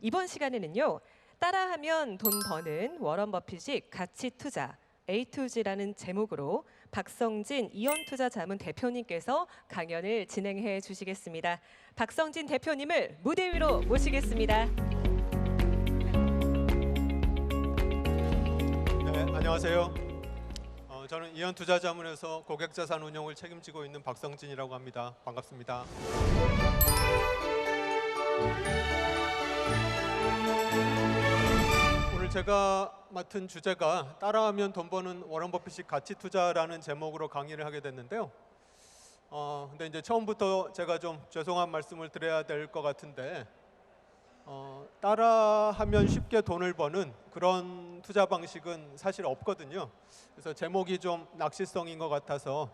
이번 시간에는요. 따라하면 돈 버는 워런 버핏식 가치 투자 A2G라는 제목으로 박성진 이원투자자문 대표님께서 강연을 진행해 주시겠습니다. 박성진 대표님을 무대 위로 모시겠습니다. 네, 안녕하세요. 저는 이원투자자문에서 고객자산 운용을 책임지고 있는 박성진이라고 합니다. 반갑습니다. 오늘 제가 맡은 주제가 따라하면 돈 버는 워런 버핏식 가치 투자라는 제목으로 강의를 하게 됐는데요. 근데 이제 처음부터 제가 좀 죄송한 말씀을 드려야 될 것 같은데, 따라하면 쉽게 돈을 버는 그런 투자 방식은 사실 없거든요. 그래서 제목이 좀 낚시성인 것 같아서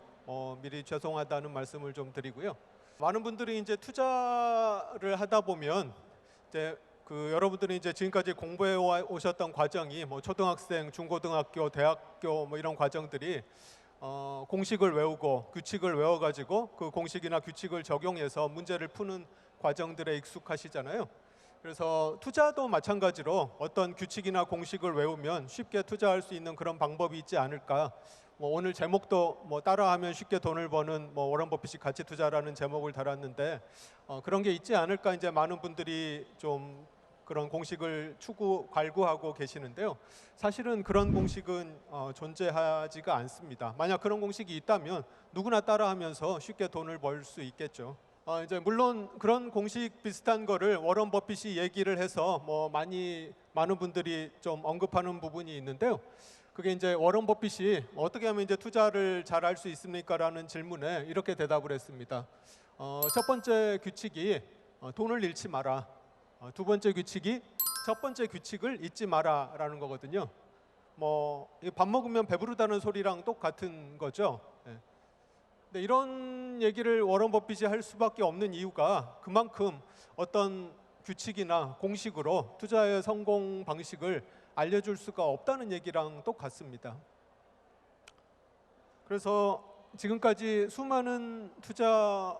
미리 죄송하다는 말씀을 좀 드리고요. 많은 분들이 이제 투자를 하다 보면 이제 여러분들이 이제 지금까지 공부해 오셨던 과정이 초등학생, 중고등학교, 대학교 이런 과정들이 공식을 외우고 규칙을 외워가지고 그 공식이나 규칙을 적용해서 문제를 푸는 과정들에 익숙하시잖아요. 그래서 투자도 마찬가지로 어떤 규칙이나 공식을 외우면 쉽게 투자할 수 있는 그런 방법이 있지 않을까. 오늘 제목도 따라하면 쉽게 돈을 버는 워런 버핏식 가치 투자라는 제목을 달았는데 그런 게 있지 않을까 이제 많은 분들이 좀 그런 공식을 갈구하고 계시는데요. 사실은 그런 공식은 존재하지가 않습니다. 만약 그런 공식이 있다면 누구나 따라하면서 쉽게 돈을 벌 수 있겠죠. 이제 물론 그런 공식 비슷한 거를 워런 버핏이 얘기를 해서 많은 분들이 좀 언급하는 부분이 있는데요. 그게 이제 워런 버핏이 어떻게 하면 이제 투자를 잘 할 수 있습니까라는 질문에 이렇게 대답을 했습니다. 첫 번째 규칙이 돈을 잃지 마라. 두 번째 규칙이 첫 번째 규칙을 잊지 마라라는 거거든요. 밥 먹으면 배부르다는 소리랑 똑같은 거죠. 근데 이런 얘기를 워런 버핏이 할 수밖에 없는 이유가 그만큼 어떤 규칙이나 공식으로 투자의 성공 방식을 알려줄 수가 없다는 얘기랑 똑같습니다. 그래서 지금까지 수많은 투자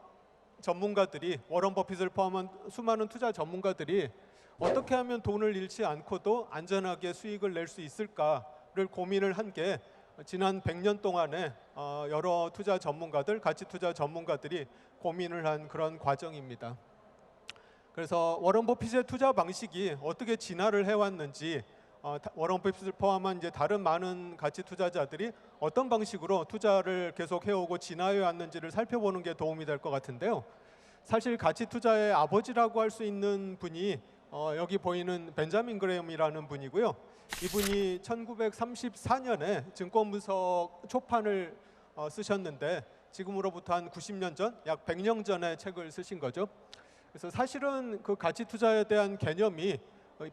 전문가들이, 워런 버핏을 포함한 수많은 투자 전문가들이 어떻게 하면 돈을 잃지 않고도 안전하게 수익을 낼 수 있을까를 고민을 한 게 지난 100년 동안에 여러 투자 전문가들, 가치 투자 전문가들이 고민을 한 그런 과정입니다. 그래서 워런 버핏의 투자 방식이 어떻게 진화를 해왔는지, 워런 버핏을 포함한 이제 다른 많은 가치 투자자들이 어떤 방식으로 투자를 계속 해오고 진화해 왔는지를 살펴보는 게 도움이 될 것 같은데요. 사실 가치 투자의 아버지라고 할 수 있는 분이 여기 보이는 벤자민 그레엄이라는 분이고요. 이분이 1934년에 증권분석 초판을 쓰셨는데 지금으로부터 한 90년 전, 약 100년 전에 책을 쓰신 거죠. 그래서 사실은 그 가치 투자에 대한 개념이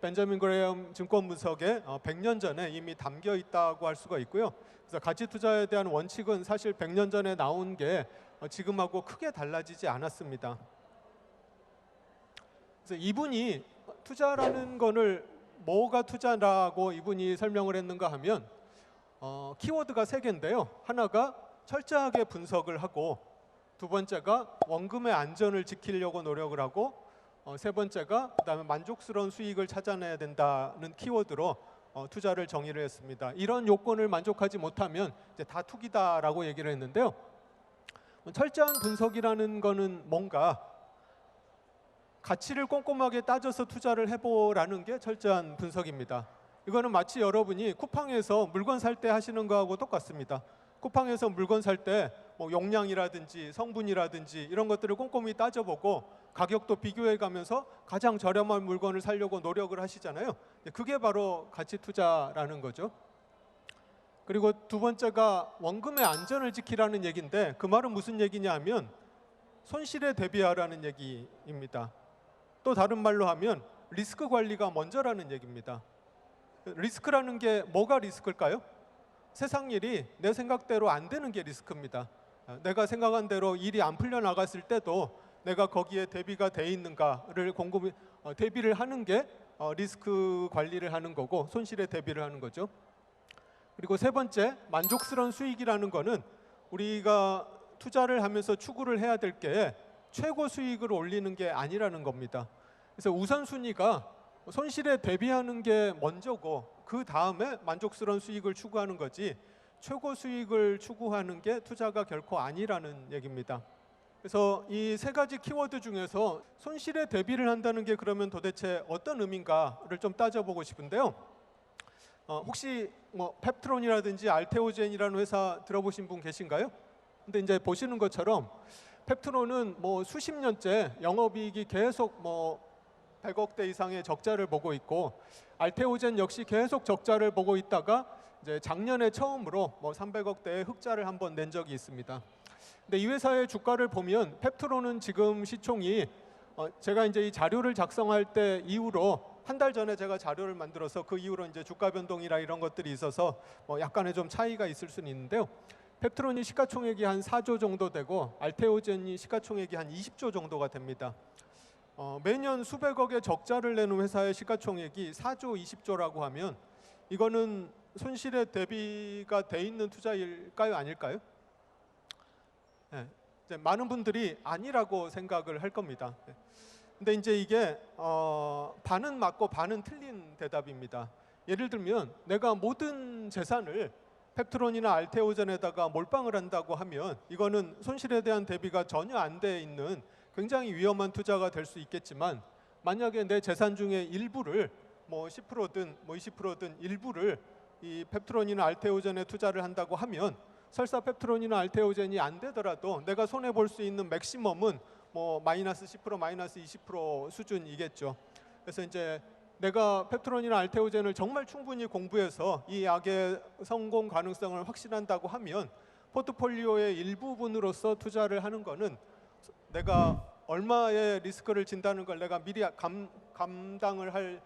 벤자민 그레엄 증권분석에 100년 전에 이미 담겨 있다고 할 수가 있고요. 그래서 가치 투자에 대한 원칙은 사실 100년 전에 나온 게 지금하고 크게 달라지지 않았습니다. 그래서 이분이 투자라는 거를 뭐가 투자라고 이분이 설명을 했는가 하면 키워드가 3개인데요. 하나가 철저하게 분석을 하고, 두 번째가 원금의 안전을 지키려고 노력을 하고, 세 번째가 그다음에 만족스러운 수익을 찾아내야 된다는 키워드로 투자를 정의를 했습니다. 이런 요건을 만족하지 못하면 이제 다 투기다라고 얘기를 했는데요. 철저한 분석이라는 거는 뭔가 가치를 꼼꼼하게 따져서 투자를 해보라는 게 철저한 분석입니다. 이거는 마치 여러분이 쿠팡에서 물건 살 때 하시는 거하고 똑같습니다. 쿠팡에서 물건 살 때 용량이라든지 성분이라든지 이런 것들을 꼼꼼히 따져보고 가격도 비교해 가면서 가장 저렴한 물건을 사려고 노력을 하시잖아요. 그게 바로 가치 투자라는 거죠. 그리고 두 번째가 원금의 안전을 지키라는 얘기인데, 그 말은 무슨 얘기냐 하면 손실에 대비하라는 얘기입니다. 또 다른 말로 하면 리스크 관리가 먼저라는 얘기입니다. 리스크라는 게 뭐가 리스크일까요? 세상 일이 내 생각대로 안 되는 게 리스크입니다. 내가 생각한 대로 일이 안 풀려나갔을 때도 내가 거기에 대비가 돼 있는가를 곰곰이 대비를 하는 게 리스크 관리를 하는 거고, 손실에 대비를 하는 거죠. 그리고 세 번째, 만족스러운 수익이라는 거는 우리가 투자를 하면서 추구를 해야 될 게 최고 수익을 올리는 게 아니라는 겁니다. 그래서 우선순위가 손실에 대비하는 게 먼저고 그 다음에 만족스러운 수익을 추구하는 거지 최고 수익을 추구하는 게 투자가 결코 아니라는 얘기입니다. 그래서 이 세 가지 키워드 중에서 손실에 대비를 한다는 게 그러면 도대체 어떤 의미인가를 좀 따져보고 싶은데요. 혹시 뭐 펩트론이라든지 알테오젠이라는 회사 들어보신 분 계신가요? 근데 이제 보시는 것처럼 펩트론은 뭐 수십 년째 영업이익이 계속 뭐 100억대 이상의 적자를 보고 있고 알테오젠 역시 계속 적자를 보고 있다가 이제 작년에 처음으로 뭐 300억대의 흑자를 한번 낸 적이 있습니다. 근데 이 회사의 주가를 보면 펩트론은 지금 시총이 제가 이제 이 자료를 작성할 때 이후로 한 달 전에 제가 자료를 만들어서 그 이후로 이제 주가 변동이라 이런 것들이 있어서 뭐 약간의 좀 차이가 있을 수는 있는데요. 펩트론이 시가총액이 한 4조 정도 되고 알테오젠이 시가총액이 한 20조 정도가 됩니다. 매년 수백억의 적자를 내는 회사의 시가총액이 4조 20조라고 하면 이거는 손실에 대비가 돼 있는 투자일까요? 아닐까요? 네, 이제 많은 분들이 아니라고 생각을 할 겁니다. 근데 이제 이게 반은 맞고 반은 틀린 대답입니다. 예를 들면 내가 모든 재산을 펩트론이나 알테오젠에다가 몰빵을 한다고 하면 이거는 손실에 대한 대비가 전혀 안 돼 있는 굉장히 위험한 투자가 될 수 있겠지만 만약에 내 재산 중에 일부를 뭐 10%든 뭐 20%든 일부를 이 펩트론이나 알테오젠에 투자를 한다고 하면 설사 펩트론이나 알테오젠이 안 되더라도 내가 손해 볼 수 있는 맥시멈은 뭐 마이너스 10% 마이너스 20% 수준이겠죠. 그래서 이제 내가 펩트론이나 알테오젠을 정말 충분히 공부해서 이 약의 성공 가능성을 확신한다고 하면 포트폴리오의 일부분으로서 투자를 하는 거는 내가 얼마의 리스크를 진다는 걸 내가 미리 감당을 할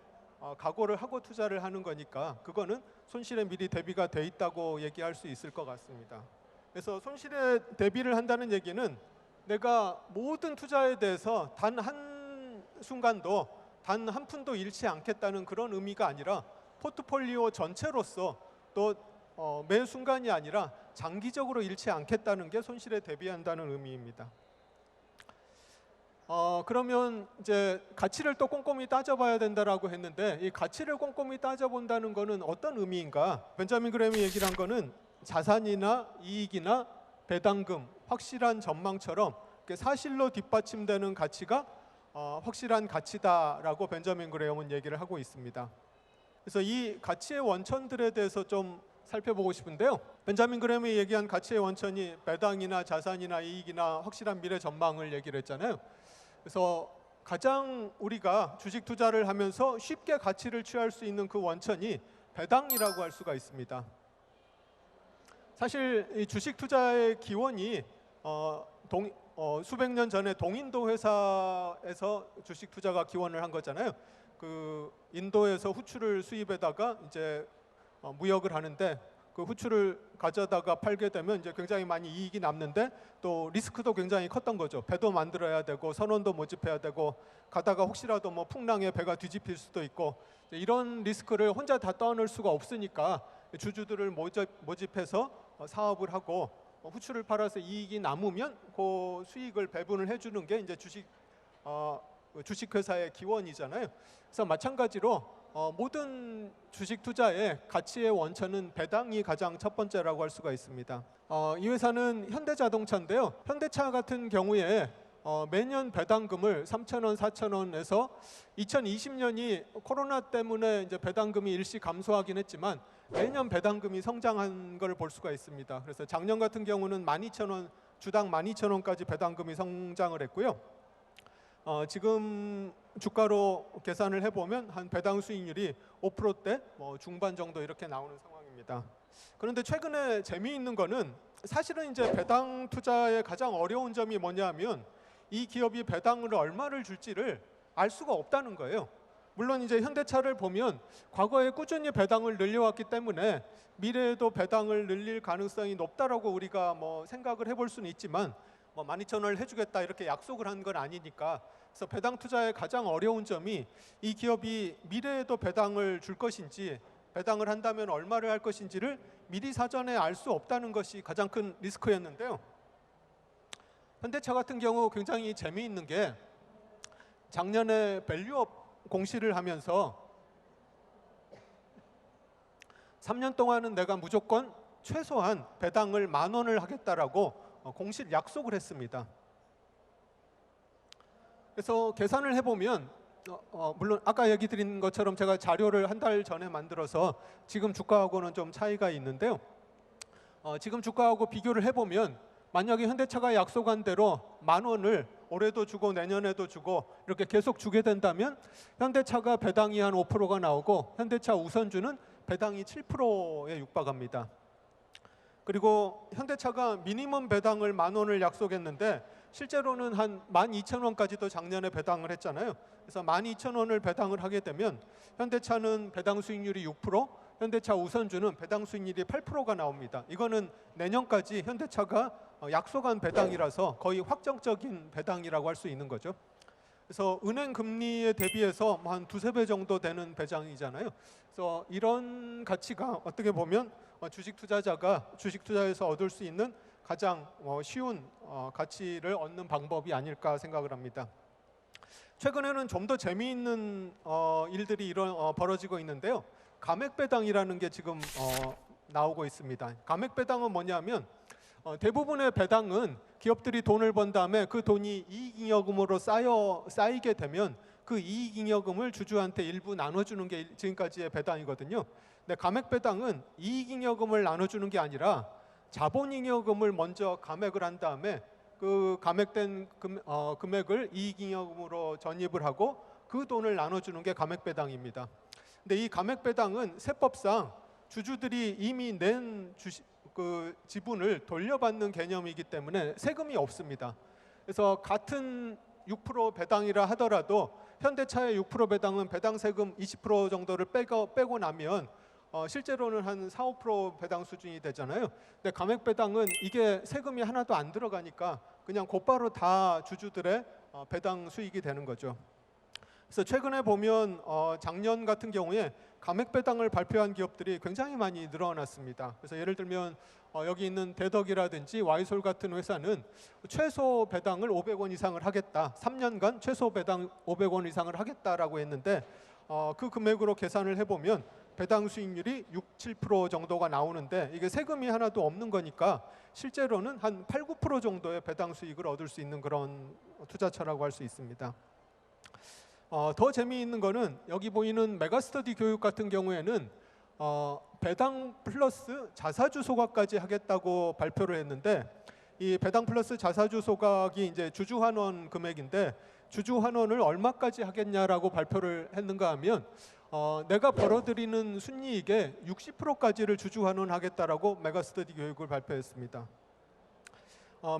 각오를 하고 투자를 하는 거니까 그거는 손실에 미리 대비가 돼 있다고 얘기할 수 있을 것 같습니다. 그래서 손실에 대비를 한다는 얘기는 내가 모든 투자에 대해서 단 한 순간도 단 한 푼도 잃지 않겠다는 그런 의미가 아니라 포트폴리오 전체로서 또 매 순간이 아니라 장기적으로 잃지 않겠다는 게 손실에 대비한다는 의미입니다. 그러면 이제 가치를 또 꼼꼼히 따져봐야 된다라고 했는데 이 가치를 꼼꼼히 따져본다는 거는 어떤 의미인가? 벤자민 그램이 얘기를 한 거는 자산이나 이익이나 배당금, 확실한 전망처럼 사실로 뒷받침되는 가치가 확실한 가치다라고 벤자민 그레엄은 얘기를 하고 있습니다. 그래서 이 가치의 원천들에 대해서 좀 살펴보고 싶은데요. 벤자민 그램이 얘기한 가치의 원천이 배당이나 자산이나 이익이나 확실한 미래 전망을 얘기를 했잖아요. 그래서 가장 우리가 주식 투자를 하면서 쉽게 가치를 취할 수 있는 그 원천이 배당이라고 할 수가 있습니다. 사실 이 주식 투자의 기원이 수백 년 전에 동인도 회사에서 주식 투자가 기원을 한 거잖아요. 그 인도에서 후추를 수입에다가 이제 무역을 하는데 그 후추를 가져다가 팔게 되면 이제 굉장히 많이 이익이 남는데 또 리스크도 굉장히 컸던 거죠. 배도 만들어야 되고 선원도 모집해야 되고 가다가 혹시라도 뭐 풍랑에 배가 뒤집힐 수도 있고 이런 리스크를 혼자 다 떠안을 수가 없으니까 주주들을 모집해서 사업을 하고 후추를 팔아서 이익이 남으면 그 수익을 배분을 해주는 게 이제 주식회사의 기원이잖아요. 그래서 마찬가지로 모든 주식 투자의 가치의 원천은 배당이 가장 첫 번째라고 할 수가 있습니다. 이 회사는 현대자동차인데요. 현대차 같은 경우에 매년 배당금을 3,000원, 4,000원에서 2020년이 코로나 때문에 이제 배당금이 일시 감소하긴 했지만 매년 배당금이 성장한 걸 볼 수가 있습니다. 그래서 작년 같은 경우는 12,000원, 주당 12,000원까지 배당금이 성장을 했고요. 지금 주가로 계산을 해보면 한 배당 수익률이 5%대 뭐 중반 정도 이렇게 나오는 상황입니다. 그런데 최근에 재미있는 거는 사실은 이제 배당 투자의 가장 어려운 점이 뭐냐면 이 기업이 배당을 얼마를 줄지를 알 수가 없다는 거예요. 물론 이제 현대차를 보면 과거에 꾸준히 배당을 늘려왔기 때문에 미래에도 배당을 늘릴 가능성이 높다라고 우리가 뭐 생각을 해볼 수는 있지만 뭐 12,000원을 해주겠다 이렇게 약속을 한 건 아니니까 그래서 배당 투자의 가장 어려운 점이 이 기업이 미래에도 배당을 줄 것인지 배당을 한다면 얼마를 할 것인지를 미리 사전에 알 수 없다는 것이 가장 큰 리스크였는데요. 현대차 같은 경우 굉장히 재미있는 게 작년에 밸류업 공시를 하면서 3년 동안은 내가 무조건 최소한 배당을 10,000원을 하겠다라고 공식 약속을 했습니다. 그래서 계산을 해보면 물론 아까 얘기 드린 것처럼 제가 자료를 한 달 전에 만들어서 지금 주가하고는 좀 차이가 있는데요. 지금 주가하고 비교를 해보면 만약에 현대차가 약속한 대로 10,000원을 올해도 주고 내년에도 주고 이렇게 계속 주게 된다면 현대차가 배당이 한 5%가 나오고 현대차 우선주는 배당이 7%에 육박합니다. 그리고 현대차가 미니멈 배당을 10,000원을 약속했는데 실제로는 한 12,000원까지도 작년에 배당을 했잖아요. 그래서 12,000원을 배당을 하게 되면 현대차는 배당 수익률이 6%, 현대차 우선주는 배당 수익률이 8%가 나옵니다. 이거는 내년까지 현대차가 약속한 배당이라서 거의 확정적인 배당이라고 할 수 있는 거죠. 그래서 은행 금리에 대비해서 한 2~3배 정도 되는 배당이잖아요. 그래서 이런 가치가 어떻게 보면 주식 투자자가 주식 투자에서 얻을 수 있는 가장 쉬운 가치를 얻는 방법이 아닐까 생각을 합니다. 최근에는 좀 더 재미있는 일들이 벌어지고 있는데요. 감액 배당이라는 게 지금 나오고 있습니다. 감액 배당은 뭐냐면 대부분의 배당은 기업들이 돈을 번 다음에 그 돈이 이익잉여금으로 쌓이게 되면 그 이익잉여금을 주주한테 일부 나눠주는 게 지금까지의 배당이거든요. 근데 감액 배당은 이익잉여금을 나눠주는 게 아니라 자본잉여금을 먼저 감액을 한 다음에 그 감액된 금액을 이익잉여금으로 전입을 하고 그 돈을 나눠주는 게 감액 배당입니다. 근데 이 감액 배당은 세법상 주주들이 이미 낸 지분을 돌려받는 개념이기 때문에 세금이 없습니다. 그래서 같은 6% 배당이라 하더라도 현대차의 6% 배당은 배당 세금 20% 정도를 빼고 나면 실제로는 한 4~5% 배당 수준이 되잖아요. 근데 감액 배당은 이게 세금이 하나도 안 들어가니까 그냥 곧바로 다 주주들의 배당 수익이 되는 거죠. 그래서 최근에 보면 작년 같은 경우에 감액 배당을 발표한 기업들이 굉장히 많이 늘어났습니다. 그래서 예를 들면 여기 있는 대덕이라든지 와이솔 같은 회사는 최소 배당을 500원 이상을 하겠다. 3년간 최소 배당 500원 이상을 하겠다라고 했는데 그 금액으로 계산을 해보면 배당 수익률이 6~7% 정도가 나오는데 이게 세금이 하나도 없는 거니까 실제로는 한 8~9% 정도의 배당 수익을 얻을 수 있는 그런 투자처라고 할 수 있습니다. 더 재미있는 거는 여기 보이는 메가스터디 교육 같은 경우에는 배당 플러스 자사주 소각까지 하겠다고 발표를 했는데 이 배당 플러스 자사주 소각이 이제 주주 환원 금액인데 주주 환원을 얼마까지 하겠냐라고 발표를 했는가 하면 내가 벌어들이는 순이익의 60%까지를 주주 환원하겠다라고 메가스터디 교육을 발표했습니다.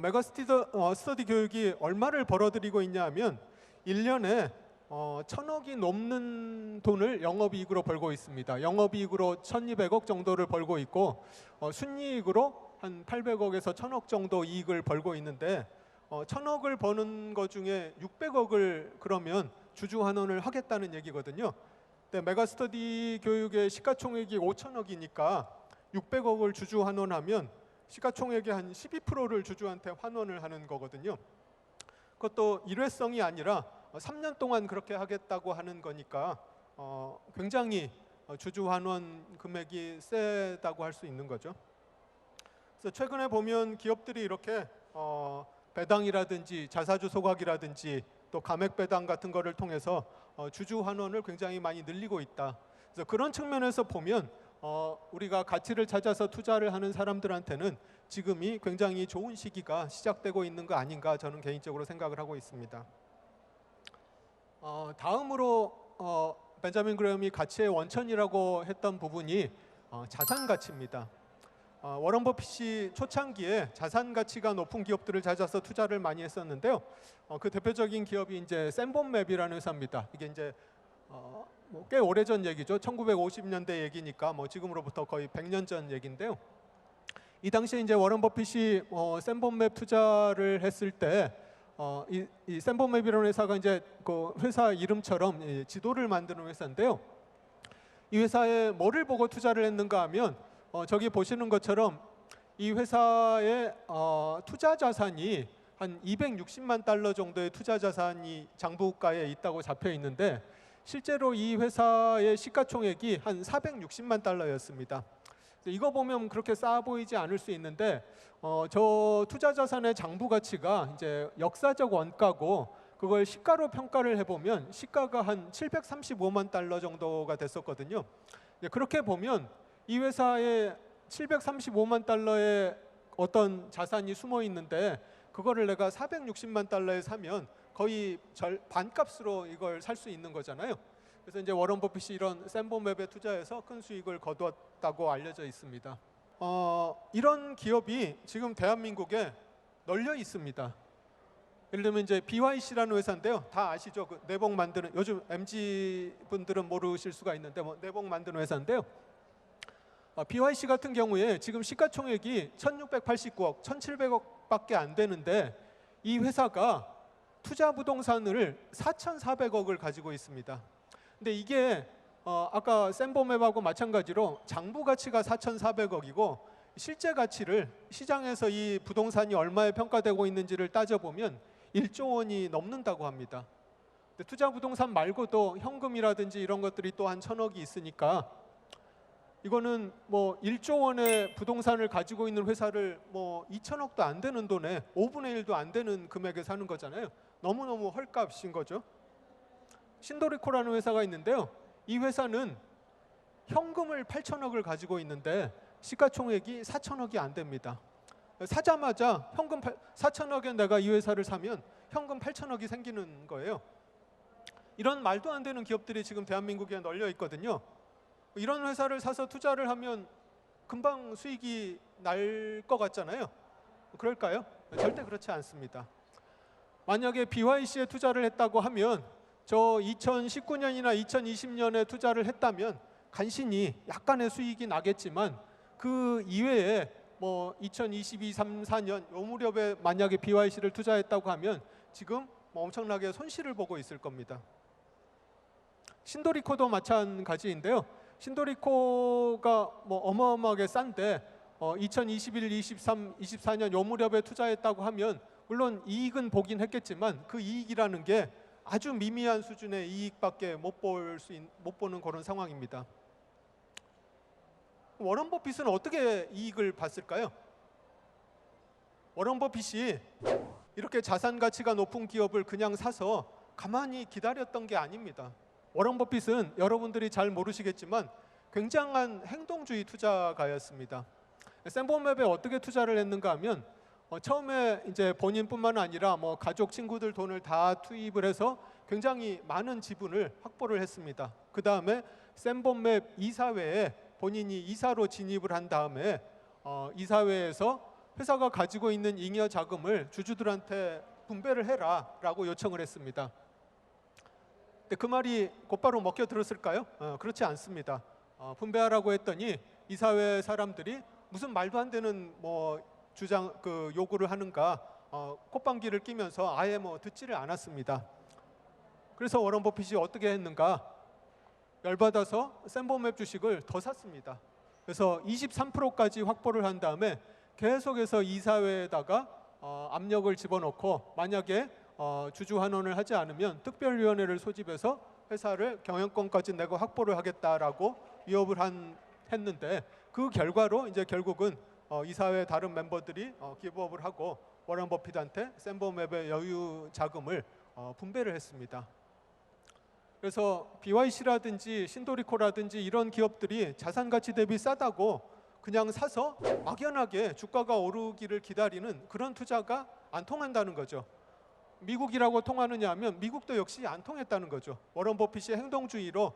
메가스터디 교육이 얼마를 벌어들이고 있냐 하면 1년에 1,000억이 넘는 돈을 영업이익으로 벌고 있습니다. 영업이익으로 1,200억 정도를 벌고 있고 순이익으로 한 800억에서 1,000억 정도 이익을 벌고 있는데 1,000억을 버는 것 중에 600억을 그러면 주주 환원을 하겠다는 얘기거든요. 근데 메가스터디 교육의 시가총액이 5,000억이니까 600억을 주주 환원하면 시가총액의 한 12%를 주주한테 환원을 하는 거거든요. 그것도 일회성이 아니라 3년 동안 그렇게 하겠다고 하는 거니까 굉장히 주주 환원 금액이 세다고 할 수 있는 거죠. 그래서 최근에 보면 기업들이 이렇게 배당이라든지 자사주 소각이라든지 또 감액 배당 같은 거를 통해서 주주 환원을 굉장히 많이 늘리고 있다. 그래서 그런 측면에서 보면 우리가 가치를 찾아서 투자를 하는 사람들한테는 지금이 굉장히 좋은 시기가 시작되고 있는 거 아닌가 저는 개인적으로 생각을 하고 있습니다. 다음으로 벤자민 그레엄이 가치의 원천이라고 했던 부분이 자산 가치입니다. 워런 버핏이 초창기에 자산 가치가 높은 기업들을 찾아서 투자를 많이 했었는데요. 그 대표적인 기업이 이제 샌본맵이라는 회사입니다. 이게 이제 꽤 오래전 얘기죠. 1950년대 얘기니까 지금으로부터 거의 100년 전 얘기인데요. 이 당시에 이제 워런 버핏이 샌본맵 투자를 했을 때 이 샌본맵이라는 회사가 이제 그 회사 이름처럼 지도를 만드는 회사인데요. 이 회사에 뭐를 보고 투자를 했는가 하면 저기 보시는 것처럼 이 회사의 투자 자산이 한 260만 달러 정도의 투자 자산이 장부가에 있다고 잡혀 있는데 실제로 이 회사의 시가총액이 한 460만 달러였습니다. 이거 보면 그렇게 싸 보이지 않을 수 있는데 저 투자 자산의 장부 가치가 이제 역사적 원가고 그걸 시가로 평가를 해보면 시가가 한 735만 달러 정도가 됐었거든요. 그렇게 보면 이 회사에 735만 달러의 어떤 자산이 숨어 있는데 그거를 내가 460만 달러에 사면 거의 반값으로 이걸 살 수 있는 거잖아요. 그래서 이제 워런 버핏이 이런 샘보맵에 투자해서 큰 수익을 거두었다고 알려져 있습니다. 이런 기업이 지금 대한민국에 널려 있습니다. 예를 들면 이제 BYC라는 회사인데요. 다 아시죠? 그 내복 만드는, 요즘 MZ 분들은 모르실 수가 있는데 뭐 내복 만드는 회사인데요. BYC 같은 경우에 지금 시가총액이 1,689억, 1,700억밖에 안 되는데 이 회사가 투자 부동산을 4,400억을 가지고 있습니다. 근데 이게 아까 샘보맵하고 마찬가지로 장부 가치가 4,400억이고 실제 가치를 시장에서 이 부동산이 얼마에 평가되고 있는지를 따져보면 1조 원이 넘는다고 합니다. 근데 투자 부동산 말고도 현금이라든지 이런 것들이 또 한 1,000억이 있으니까 이거는 뭐 1조 원의 부동산을 가지고 있는 회사를 뭐 2천억도 안 되는 돈에 5분의 1도 안 되는 금액에 사는 거잖아요. 너무너무 헐값인 거죠. 신도리코라는 회사가 있는데요. 이 회사는 현금을 8천억을 가지고 있는데 시가총액이 4천억이 안 됩니다. 사자마자 현금 4천억에 내가 이 회사를 사면 현금 8천억이 생기는 거예요. 이런 말도 안 되는 기업들이 지금 대한민국에 널려 있거든요. 이런 회사를 사서 투자를 하면 금방 수익이 날 것 같잖아요. 그럴까요? 절대 그렇지 않습니다. 만약에 BYC에 투자를 했다고 하면 저 2019년이나 2020년에 투자를 했다면 간신히 약간의 수익이 나겠지만 그 이외에 뭐 2022, 3, 4년 요 무렵에 만약에 BYC를 투자했다고 하면 지금 뭐 엄청나게 손실을 보고 있을 겁니다. 신도리코도 마찬가지인데요. 신도리코가 뭐 어마어마하게 싼데 2021, 23, 24년 요 무렵에 투자했다고 하면 물론 이익은 보긴 했겠지만 그 이익이라는 게 아주 미미한 수준의 이익밖에 못 보는 그런 상황입니다. 워런 버핏은 어떻게 이익을 봤을까요? 워런 버핏이 이렇게 자산 가치가 높은 기업을 그냥 사서 가만히 기다렸던 게 아닙니다. 워런 버핏은 여러분들이 잘 모르시겠지만 굉장한 행동주의 투자가였습니다. 샘보맵에 어떻게 투자를 했는가 하면 처음에 이제 본인뿐만 아니라 뭐 가족, 친구들 돈을 다 투입을 해서 굉장히 많은 지분을 확보를 했습니다. 그 다음에 샘보맵 이사회에 본인이 이사로 진입을 한 다음에 이사회에서 회사가 가지고 있는 잉여 자금을 주주들한테 분배를 해라라고 요청을 했습니다. 근데 그 말이 곧바로 먹혀 들었을까요? 그렇지 않습니다. 분배하라고 했더니 이사회 사람들이 무슨 말도 안 되는 뭐 요구를 하는가 콧방귀를 끼면서 아예 뭐 듣지를 않았습니다. 그래서 워런 버핏이 어떻게 했는가? 열받아서 샘보맵 주식을 더 샀습니다. 그래서 23%까지 확보를 한 다음에 계속해서 이사회에다가 압력을 집어넣고 만약에 주주 환원을 하지 않으면 특별위원회를 소집해서 회사를 경영권까지 내고 확보를 하겠다라고 위협을 했는데 그 결과로 이제 결국은 이사회 다른 멤버들이 기부업을 하고 워런 버핏한테 샘보맵의 여유 자금을 분배를 했습니다. 그래서 BYC라든지 신도리코라든지 이런 기업들이 자산 가치 대비 싸다고 그냥 사서 막연하게 주가가 오르기를 기다리는 그런 투자가 안 통한다는 거죠. 미국이라고 통하느냐 하면 미국도 역시 안 통했다는 거죠. 워런 버핏의 행동주의로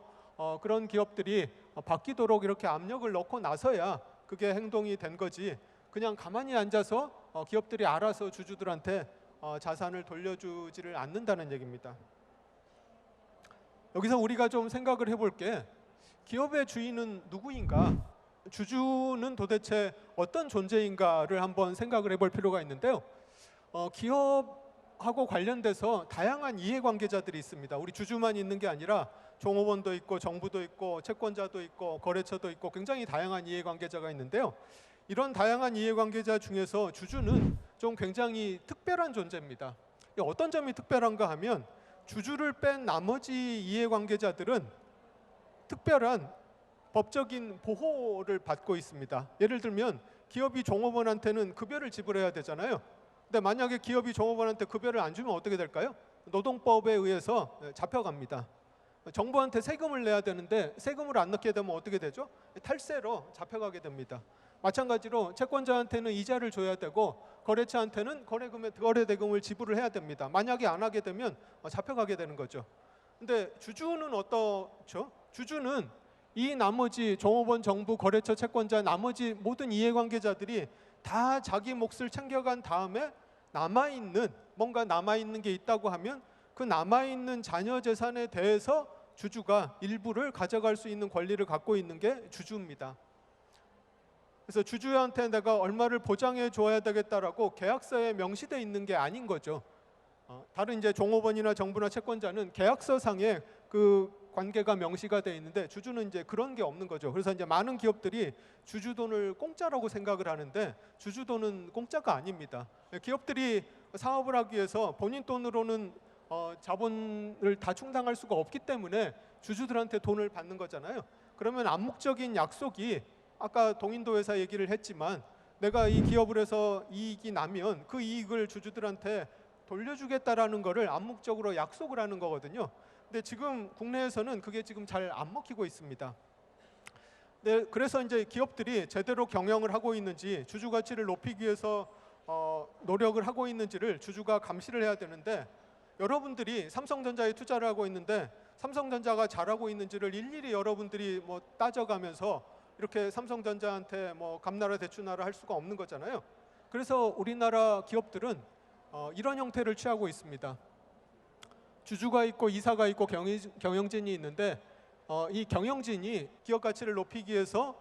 그런 기업들이 바뀌도록 이렇게 압력을 넣고 나서야 그게 행동이 된 거지 그냥 가만히 앉아서 기업들이 알아서 주주들한테 자산을 돌려주지를 않는다는 얘기입니다. 여기서 우리가 좀 생각을 해볼 게 기업의 주인은 누구인가? 주주는 도대체 어떤 존재인가를 한번 생각을 해볼 필요가 있는데요. 기업하고 관련돼서 다양한 이해관계자들이 있습니다. 우리 주주만 있는 게 아니라 종업원도 있고 정부도 있고 채권자도 있고 거래처도 있고 굉장히 다양한 이해관계자가 있는데요. 이런 다양한 이해관계자 중에서 주주는 좀 굉장히 특별한 존재입니다. 어떤 점이 특별한가 하면 주주를 뺀 나머지 이해관계자들은 특별한 법적인 보호를 받고 있습니다. 예를 들면 기업이 종업원한테는 급여를 지불해야 되잖아요. 근데 만약에 기업이 종업원한테 급여를 안 주면 어떻게 될까요? 노동법에 의해서 잡혀갑니다. 정부한테 세금을 내야 되는데 세금을 안 넣게 되면 어떻게 되죠? 탈세로 잡혀가게 됩니다. 마찬가지로 채권자한테는 이자를 줘야 되고 거래처한테는 거래대금을 지불을 해야 됩니다. 만약에 안 하게 되면 잡혀가게 되는 거죠. 근데 주주는 어떻죠? 주주는 이 나머지 종업원, 정부, 거래처, 채권자, 나머지 모든 이해관계자들이 다 자기 몫을 챙겨간 다음에 뭔가 남아있는 게 있다고 하면 그 남아있는 자녀 재산에 대해서 주주가 일부를 가져갈 수 있는 권리를 갖고 있는 게 주주입니다. 그래서 주주한테 내가 얼마를 보장해 줘야 되겠다라고 계약서에 명시되어 있는 게 아닌 거죠. 다른 이제 종업원이나 정부나 채권자는 계약서상에 그 관계가 명시가 되어 있는데 주주는 이제 그런 게 없는 거죠. 그래서 이제 많은 기업들이 주주 돈을 공짜라고 생각을 하는데 주주 돈은 공짜가 아닙니다. 기업들이 사업을 하기 위해서 본인 돈으로는 자본을 다 충당할 수가 없기 때문에 주주들한테 돈을 받는 거잖아요. 그러면 암묵적인 약속이 아까 동인도 회사 얘기를 했지만 내가 이 기업을 해서 이익이 나면 그 이익을 주주들한테 돌려주겠다라는 거를 암묵적으로 약속을 하는 거거든요. 근데 지금 국내에서는 그게 지금 잘 안 먹히고 있습니다. 네, 그래서 이제 기업들이 제대로 경영을 하고 있는지 주주 가치를 높이기 위해서 노력을 하고 있는지를 주주가 감시를 해야 되는데 여러분들이 삼성전자에 투자를 하고 있는데 삼성전자가 잘하고 있는지를 일일이 여러분들이 뭐 따져가면서 이렇게 삼성전자한테 뭐 감나라 대추나라 할 수가 없는 거잖아요. 그래서 우리나라 기업들은 이런 형태를 취하고 있습니다. 주주가 있고 이사가 있고 경영진이 있는데 이 경영진이 기업 가치를 높이기 위해서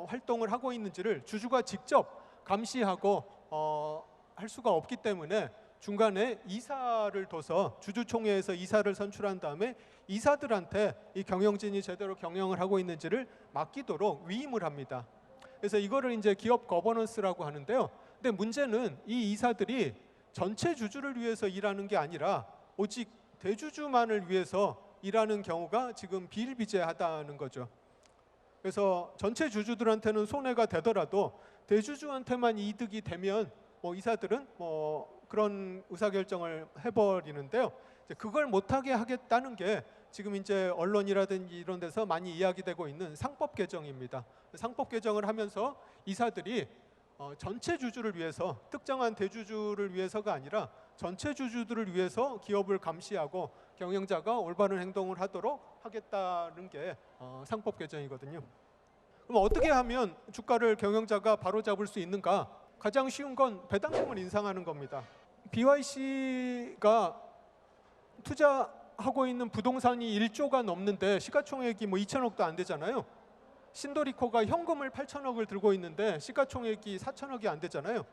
활동을 하고 있는지를 주주가 직접 감시하고 할 수가 없기 때문에 중간에 이사를 둬서 주주총회에서 이사를 선출한 다음에 이사들한테 이 경영진이 제대로 경영을 하고 있는지를 맡기도록 위임을 합니다. 그래서 이거를 이제 기업 거버넌스라고 하는데요. 근데 문제는 이 이사들이 전체 주주를 위해서 일하는 게 아니라 오직 대주주만을 위해서 일하는 경우가 지금 비일비재하다는 거죠. 그래서 전체 주주들한테는 손해가 되더라도 대주주한테만 이득이 되면 이사들은 그런 의사결정을 해버리는데요. 이제 그걸 못하게 하겠다는 게 지금 이제 언론이라든지 이런 데서 많이 이야기되고 있는 상법 개정입니다. 상법 개정을 하면서 이사들이 전체 주주를 위해서 특정한 대주주를 위해서가 아니라 전체 주주들을 위해서 기업을 감시하고 경영자가 올바른 행동을 하도록 하겠다는 게 상법 개정이거든요. 그럼 어떻게 하면 주가를 경영자가 바로잡을 수 있는가? 가장 쉬운 건 배당금을 인상하는 겁니다. BYC가 투자하고 있는 부동산이 1조가 넘는데 시가총액이 2천억도 안 되잖아요. 신도리코가 현금을 8천억을 들고 있는데 시가총액이 4천억이 안 되잖아요.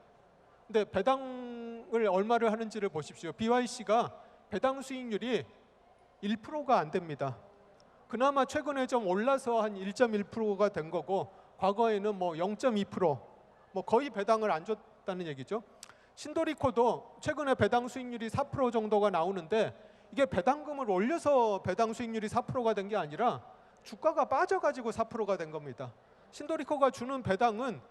근데 배당을 얼마를 하는지를 보십시오. BYC가 배당 수익률이 1%가 안 됩니다. 그나마 최근에 좀 올라서 한 1.1%가 된 거고 과거에는 0.2% 거의 배당을 안 줬다는 얘기죠. 신도리코도 최근에 배당 수익률이 4% 정도가 나오는데 이게 배당금을 올려서 배당 수익률이 4%가 된 게 아니라 주가가 빠져가지고 4%가 된 겁니다. 신도리코가 주는 배당은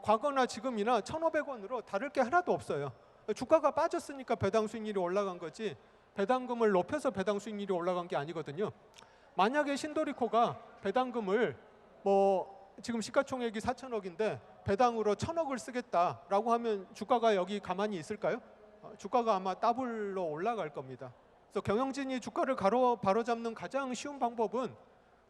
과거나 지금이나 1,500원으로 다를 게 하나도 없어요. 주가가 빠졌으니까 배당 수익률이 올라간 거지 배당금을 높여서 배당 수익률이 올라간 게 아니거든요. 만약에 신도리코가 배당금을 지금 시가총액이 4천억인데 배당으로 1,000억을 쓰겠다라고 하면 주가가 여기 가만히 있을까요? 주가가 아마 더블로 올라갈 겁니다. 그래서 경영진이 주가를 바로잡는 가장 쉬운 방법은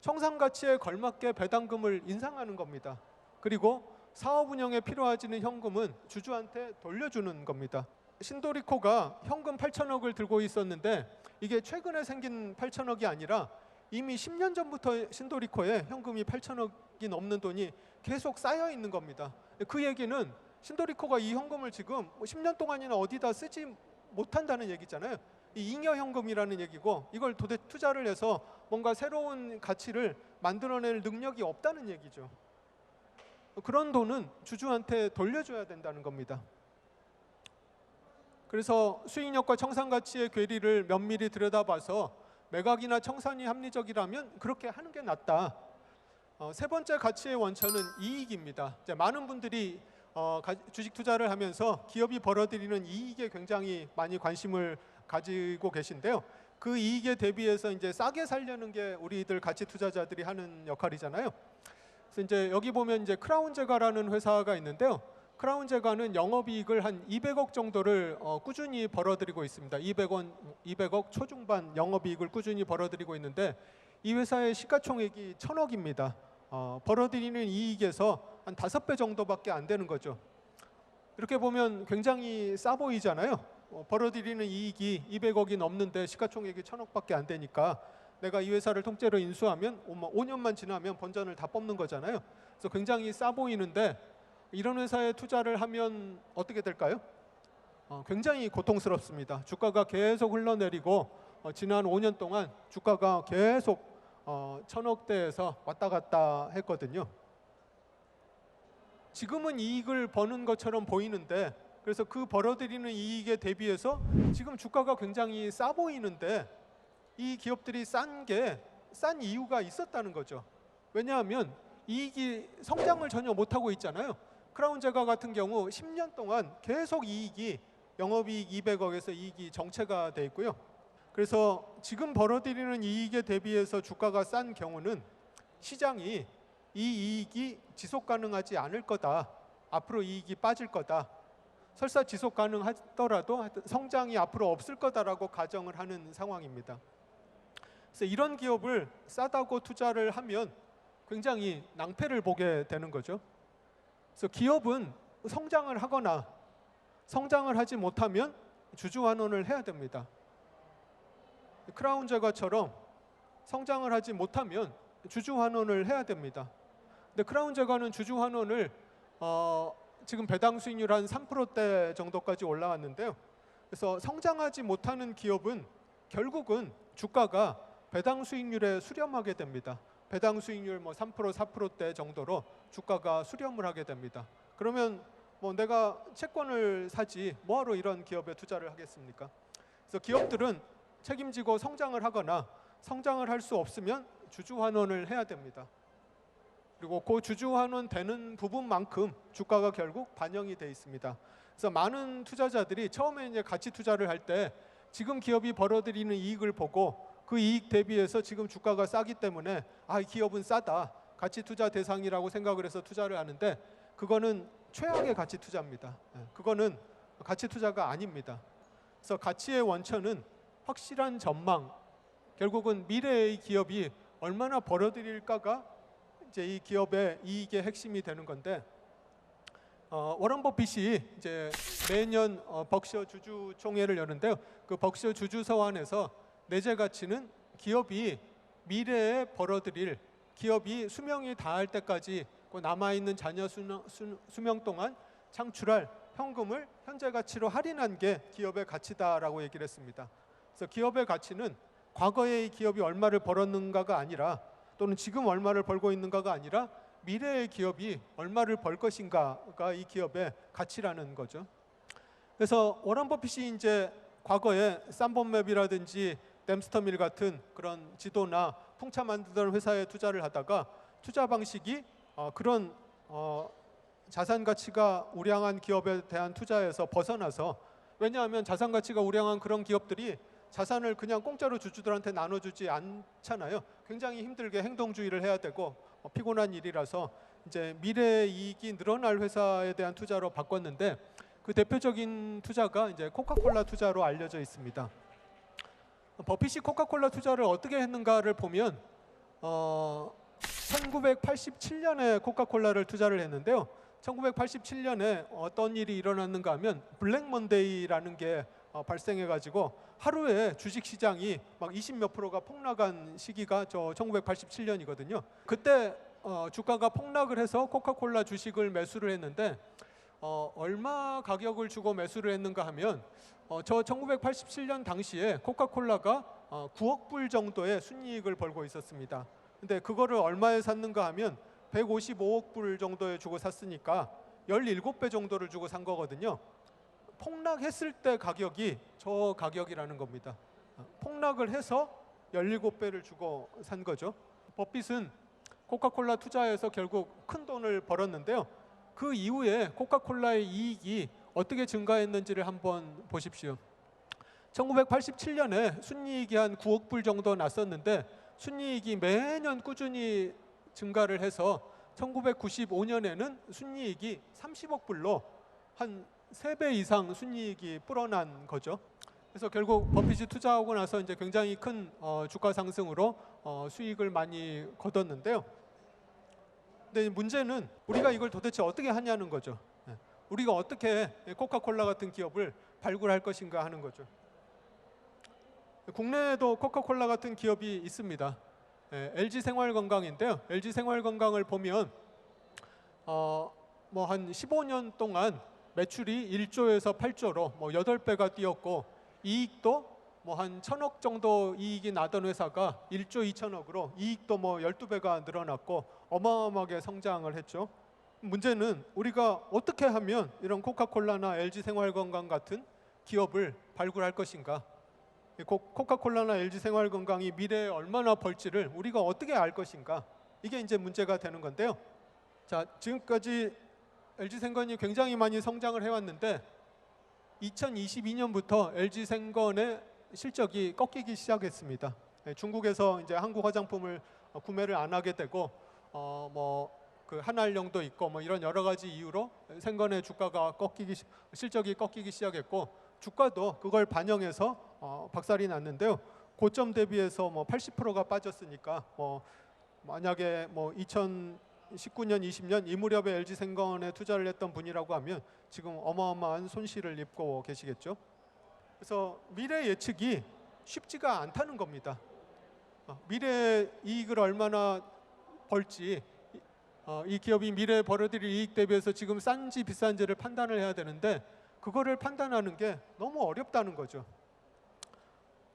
청산가치에 걸맞게 배당금을 인상하는 겁니다. 그리고 사업 운영에 필요하지는 현금은 주주한테 돌려주는 겁니다. 신도리코가 현금 8천억을 들고 있었는데 이게 최근에 생긴 8천억이 아니라 이미 10년 전부터 신도리코에 현금이 8천억이 넘는 돈이 계속 쌓여 있는 겁니다. 그 얘기는 신도리코가 이 현금을 지금 10년 동안이나 어디다 쓰지 못한다는 얘기잖아요. 이 잉여 현금이라는 얘기고 이걸 투자를 해서 뭔가 새로운 가치를 만들어낼 능력이 없다는 얘기죠. 그런 돈은 주주한테 돌려줘야 된다는 겁니다. 그래서 수익력과 청산 가치의 괴리를 면밀히 들여다봐서 매각이나 청산이 합리적이라면 그렇게 하는 게 낫다. 세 번째 가치의 원천은 이익입니다. 이제 많은 분들이 주식 투자를 하면서 기업이 벌어들이는 이익에 굉장히 많이 관심을 가지고 계신데요. 그 이익에 대비해서 이제 싸게 살려는 게 우리들 가치 투자자들이 하는 역할이잖아요. 그래서 이제 여기 보면 이제 크라운 제과라는 회사가 있는데요. 크라운 제과는 영업이익을 한 200억 정도를 꾸준히 벌어들이고 있습니다. 200억 초중반 영업이익을 꾸준히 벌어들이고 있는데 이 회사의 시가총액이 1000억입니다. 벌어들이는 이익에서 한 5배 정도밖에 안 되는 거죠. 이렇게 보면 굉장히 싸 보이잖아요. 벌어들이는 이익이 200억이 넘는데 시가총액이 1000억밖에 안 되니까 내가 이 회사를 통째로 인수하면 5년만 지나면 본전을 다 뽑는 거잖아요. 그래서 굉장히 싸 보이는데 이런 회사에 투자를 하면 어떻게 될까요? 굉장히 고통스럽습니다. 주가가 계속 흘러내리고 지난 5년 동안 주가가 계속 1000억대에서 왔다 갔다 했거든요. 지금은 이익을 버는 것처럼 보이는데 그래서 그 벌어들이는 이익에 대비해서 지금 주가가 굉장히 싸 보이는데 이 기업들이 싼 이유가 있었다는 거죠. 왜냐하면 이익이 성장을 전혀 못하고 있잖아요. 크라운 제과 같은 경우 10년 동안 계속 이익이 영업이익 200억에서 이익이 정체가 돼 있고요. 그래서 지금 벌어들이는 이익에 대비해서 주가가 싼 경우는 시장이 이 이익이 지속 가능하지 않을 거다. 앞으로 이익이 빠질 거다. 설사 지속 가능하더라도 성장이 앞으로 없을 거다라고 가정을 하는 상황입니다. 그래서 이런 기업을 싸다고 투자를 하면 굉장히 낭패를 보게 되는 거죠. 그래서 기업은 성장을 하거나 성장을 하지 못하면 주주환원을 해야 됩니다. 크라운 제과처럼 성장을 하지 못하면 주주환원을 해야 됩니다. 근데 크라운 제과는 주주환원을 지금 배당 수익률 한 3%대 정도까지 올라왔는데요. 그래서 성장하지 못하는 기업은 결국은 주가가 배당 수익률에 수렴하게 됩니다. 배당 수익률 3%, 4%대 정도로 주가가 수렴을 하게 됩니다. 그러면 내가 채권을 사지 뭐하러 이런 기업에 투자를 하겠습니까? 그래서 기업들은 책임지고 성장을 하거나 성장을 할 수 없으면 주주환원을 해야 됩니다. 그리고 그 주주환원 되는 부분만큼 주가가 결국 반영이 돼 있습니다. 그래서 많은 투자자들이 처음에 이제 가치 투자를 할 때 지금 기업이 벌어들이는 이익을 보고 그 이익 대비해서 지금 주가가 싸기 때문에 이 기업은 싸다. 가치 투자 대상이라고 생각을 해서 투자를 하는데 그거는 최악의 가치 투자입니다. 그거는 가치 투자가 아닙니다. 그래서 가치의 원천은 확실한 전망, 결국은 미래의 기업이 얼마나 벌어들일까가 이제 이 기업의 이익의 핵심이 되는 건데 워런 버핏이 이제 매년 벅셔 주주총회를 여는데요. 그 벅셔 주주서원에서 내재 가치는 기업이 미래에 벌어들일 기업이 수명이 다할 때까지 남아 있는 자녀 수명 동안 창출할 현금을 현재 가치로 할인한 게 기업의 가치다라고 얘기를 했습니다. 그래서 기업의 가치는 과거에 이 기업이 얼마를 벌었는가가 아니라 또는 지금 얼마를 벌고 있는가가 아니라 미래의 기업이 얼마를 벌 것인가가 이 기업의 가치라는 거죠. 그래서 워런 버핏이 이제 과거에 쌈본맵이라든지 댐스터밀 같은 그런 지도나 풍차 만드던 회사에 투자를 하다가 투자 방식이 그런 자산 가치가 우량한 기업에 대한 투자에서 벗어나서 왜냐하면 자산 가치가 우량한 그런 기업들이 자산을 그냥 공짜로 주주들한테 나눠주지 않잖아요. 굉장히 힘들게 행동주의를 해야 되고 피곤한 일이라서 이제 미래의 이익이 늘어날 회사에 대한 투자로 바꿨는데 그 대표적인 투자가 이제 코카콜라 투자로 알려져 있습니다. 버핏이 코카콜라 투자를 어떻게 했는가를 보면 1987년에 코카콜라를 투자를 했는데요. 1987년에 어떤 일이 일어났는가 하면 블랙 먼데이라는 게 발생해가지고 하루에 주식시장이 막 20몇 %가 폭락한 시기가 저 1987년이거든요. 그때 주가가 폭락을 해서 코카콜라 주식을 매수를 했는데 얼마 가격을 주고 매수를 했는가 하면 저 1987년 당시에 코카콜라가 9억 불 정도의 순이익을 벌고 있었습니다. 근데 그거를 얼마에 샀는가 하면 155억 불 정도에 주고 샀으니까 17배 정도를 주고 산 거거든요. 폭락했을 때 가격이 저 가격이라는 겁니다. 폭락을 해서 17배를 주고 산 거죠. 버핏은 코카콜라 투자해서 결국 큰 돈을 벌었는데요. 그 이후에 코카콜라의 이익이 어떻게 증가했는지를 한번 보십시오. 1987년에 순이익이 한 9억 불 정도 났었는데 순이익이 매년 꾸준히 증가를 해서 1995년에는 순이익이 30억 불로 한 3배 이상 순이익이 불어난 거죠. 그래서 결국 버핏이 투자하고 나서 이제 굉장히 큰 주가 상승으로 수익을 많이 거뒀는데요. 근데 문제는 우리가 이걸 도대체 어떻게 하냐는 거죠. 우리가 어떻게 코카콜라 같은 기업을 발굴할 것인가 하는 거죠. 국내에도 코카콜라 같은 기업이 있습니다. LG 생활건강인데요. LG 생활건강을 보면 뭐 한 15년 동안 매출이 1조에서 8조로 뭐 8배가 뛰었고 이익도 뭐 한 1,000억 정도 이익이 나던 회사가 1조 2천억으로 이익도 뭐 12배가 늘어났고 어마어마하게 성장을 했죠. 문제는 우리가 어떻게 하면 이런 코카콜라나 LG 생활건강 같은 기업을 발굴할 것인가? 코카콜라나 LG 생활건강이 미래에 얼마나 벌지를 우리가 어떻게 알 것인가? 이게 이제 문제가 되는 건데요. 자, 지금까지 LG 생건이 굉장히 많이 성장을 해왔는데 2022년부터 LG 생건의 실적이 꺾이기 시작했습니다. 중국에서 이제 한국 화장품을 구매를 안 하게 되고 뭐 그 한알령도 있고 뭐 이런 여러 가지 이유로 생건의 주가가 실적이 꺾이기 시작했고 주가도 그걸 반영해서 박살이 났는데요. 고점 대비해서 뭐 80%가 빠졌으니까 뭐 만약에 뭐 2019년, 20년 이 무렵에 LG 생건에 투자를 했던 분이라고 하면 지금 어마어마한 손실을 입고 계시겠죠. 그래서 미래 예측이 쉽지가 않다는 겁니다. 미래 이익을 얼마나 벌지 이 기업이 미래에 벌어들일 이익 대비해서 지금 싼지 비싼지를 판단을 해야 되는데 그거를 판단하는 게 너무 어렵다는 거죠.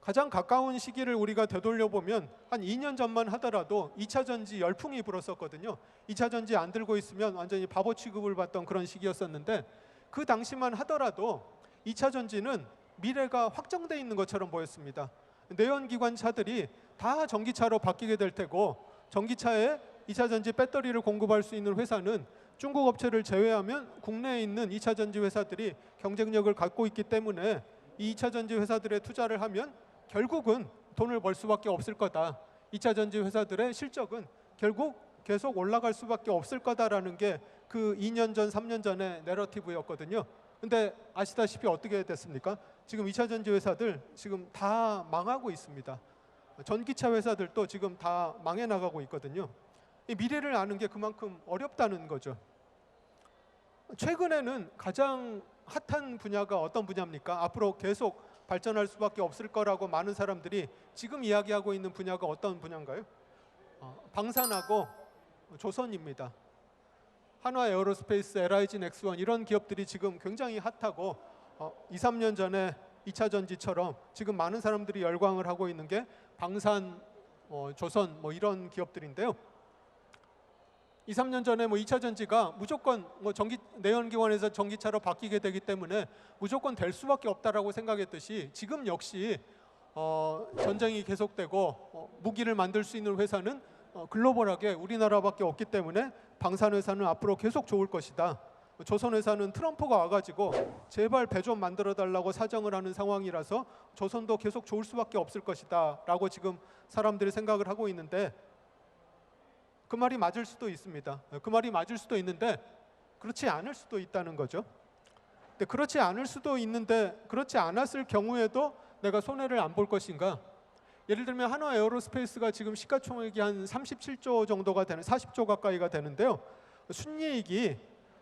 가장 가까운 시기를 우리가 되돌려보면 한 2년 전만 하더라도 2차 전지 열풍이 불었었거든요. 2차 전지 안 들고 있으면 완전히 바보 취급을 받던 그런 시기였었는데 그 당시만 하더라도 2차 전지는 미래가 확정돼 있는 것처럼 보였습니다. 내연기관차들이 다 전기차로 바뀌게 될 테고 전기차에 2차 전지 배터리를 공급할 수 있는 회사는 중국 업체를 제외하면 국내에 있는 2차 전지 회사들이 경쟁력을 갖고 있기 때문에 이 2차 전지 회사들에 투자를 하면 결국은 돈을 벌 수밖에 없을 거다. 2차 전지 회사들의 실적은 결국 계속 올라갈 수밖에 없을 거다라는 게 그 2년 전, 3년 전의 내러티브였거든요. 근데 아시다시피 어떻게 됐습니까? 지금 2차 전지 회사들 지금 다 망하고 있습니다. 전기차 회사들도 지금 다 망해 나가고 있거든요. 이 미래를 아는 게 그만큼 어렵다는 거죠. 최근에는 가장 핫한 분야가 어떤 분야입니까? 앞으로 계속 발전할 수밖에 없을 거라고 많은 사람들이 지금 이야기하고 있는 분야가 어떤 분야인가요? 방산하고 조선입니다. 한화 에어로스페이스, LIG 넥스원 이런 기업들이 지금 굉장히 핫하고 2, 3년 전에 2차 전지처럼 지금 많은 사람들이 열광을 하고 있는 게 방산, 조선 뭐 이런 기업들인데요. 2, 3년 전에 뭐 2차 전지가 무조건 뭐 내연기관에서 전기차로 바뀌게 되기 때문에 무조건 될 수밖에 없다라고 생각했듯이 지금 역시 전쟁이 계속되고 무기를 만들 수 있는 회사는 글로벌하게 우리나라밖에 없기 때문에 방산 회사는 앞으로 계속 좋을 것이다. 조선 회사는 트럼프가 와가지고 제발 배 좀 만들어 달라고 사정을 하는 상황이라서 조선도 계속 좋을 수밖에 없을 것이다라고 지금 사람들이 생각을 하고 있는데. 그 말이 맞을 수도 있습니다. 그 말이 맞을 수도 있는데 그렇지 않을 수도 있다는 거죠. 근데 그렇지 않을 수도 있는데 그렇지 않았을 경우에도 내가 손해를 안 볼 것인가? 예를 들면 한화 에어로스페이스가 지금 시가총액이 한 37조 정도가 되는 40조 가까이가 되는데요. 순이익이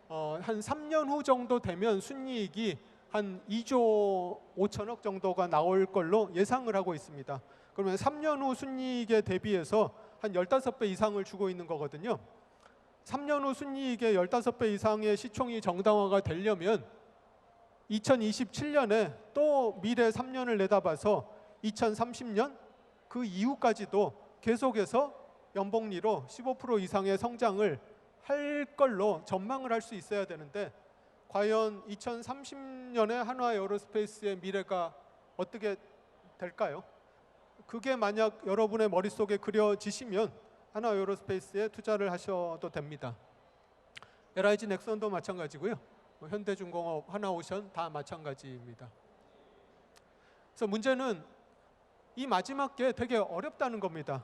한 3년 후 정도 되면 순이익이 한 2조 5천억 정도가 나올 걸로 예상을 하고 있습니다. 그러면 3년 후 순이익에 대비해서 한 15배 이상을 주고 있는 거거든요. 3년 후 순이익의 15배 이상의 시총이 정당화가 되려면 2027년에 또 미래 3년을 내다봐서 2030년 그 이후까지도 계속해서 연복리로 15% 이상의 성장을 할 걸로 전망을 할 수 있어야 되는데 과연 2030년에 한화 에어로스페이스의 미래가 어떻게 될까요? 그게 만약 여러분의 머릿속에 그려지시면 한화 에어로스페이스에 투자를 하셔도 됩니다. LIG 넥슨도 마찬가지고요. 현대중공업, 하나오션 다 마찬가지입니다. 그래서 문제는 이 마지막 게 되게 어렵다는 겁니다.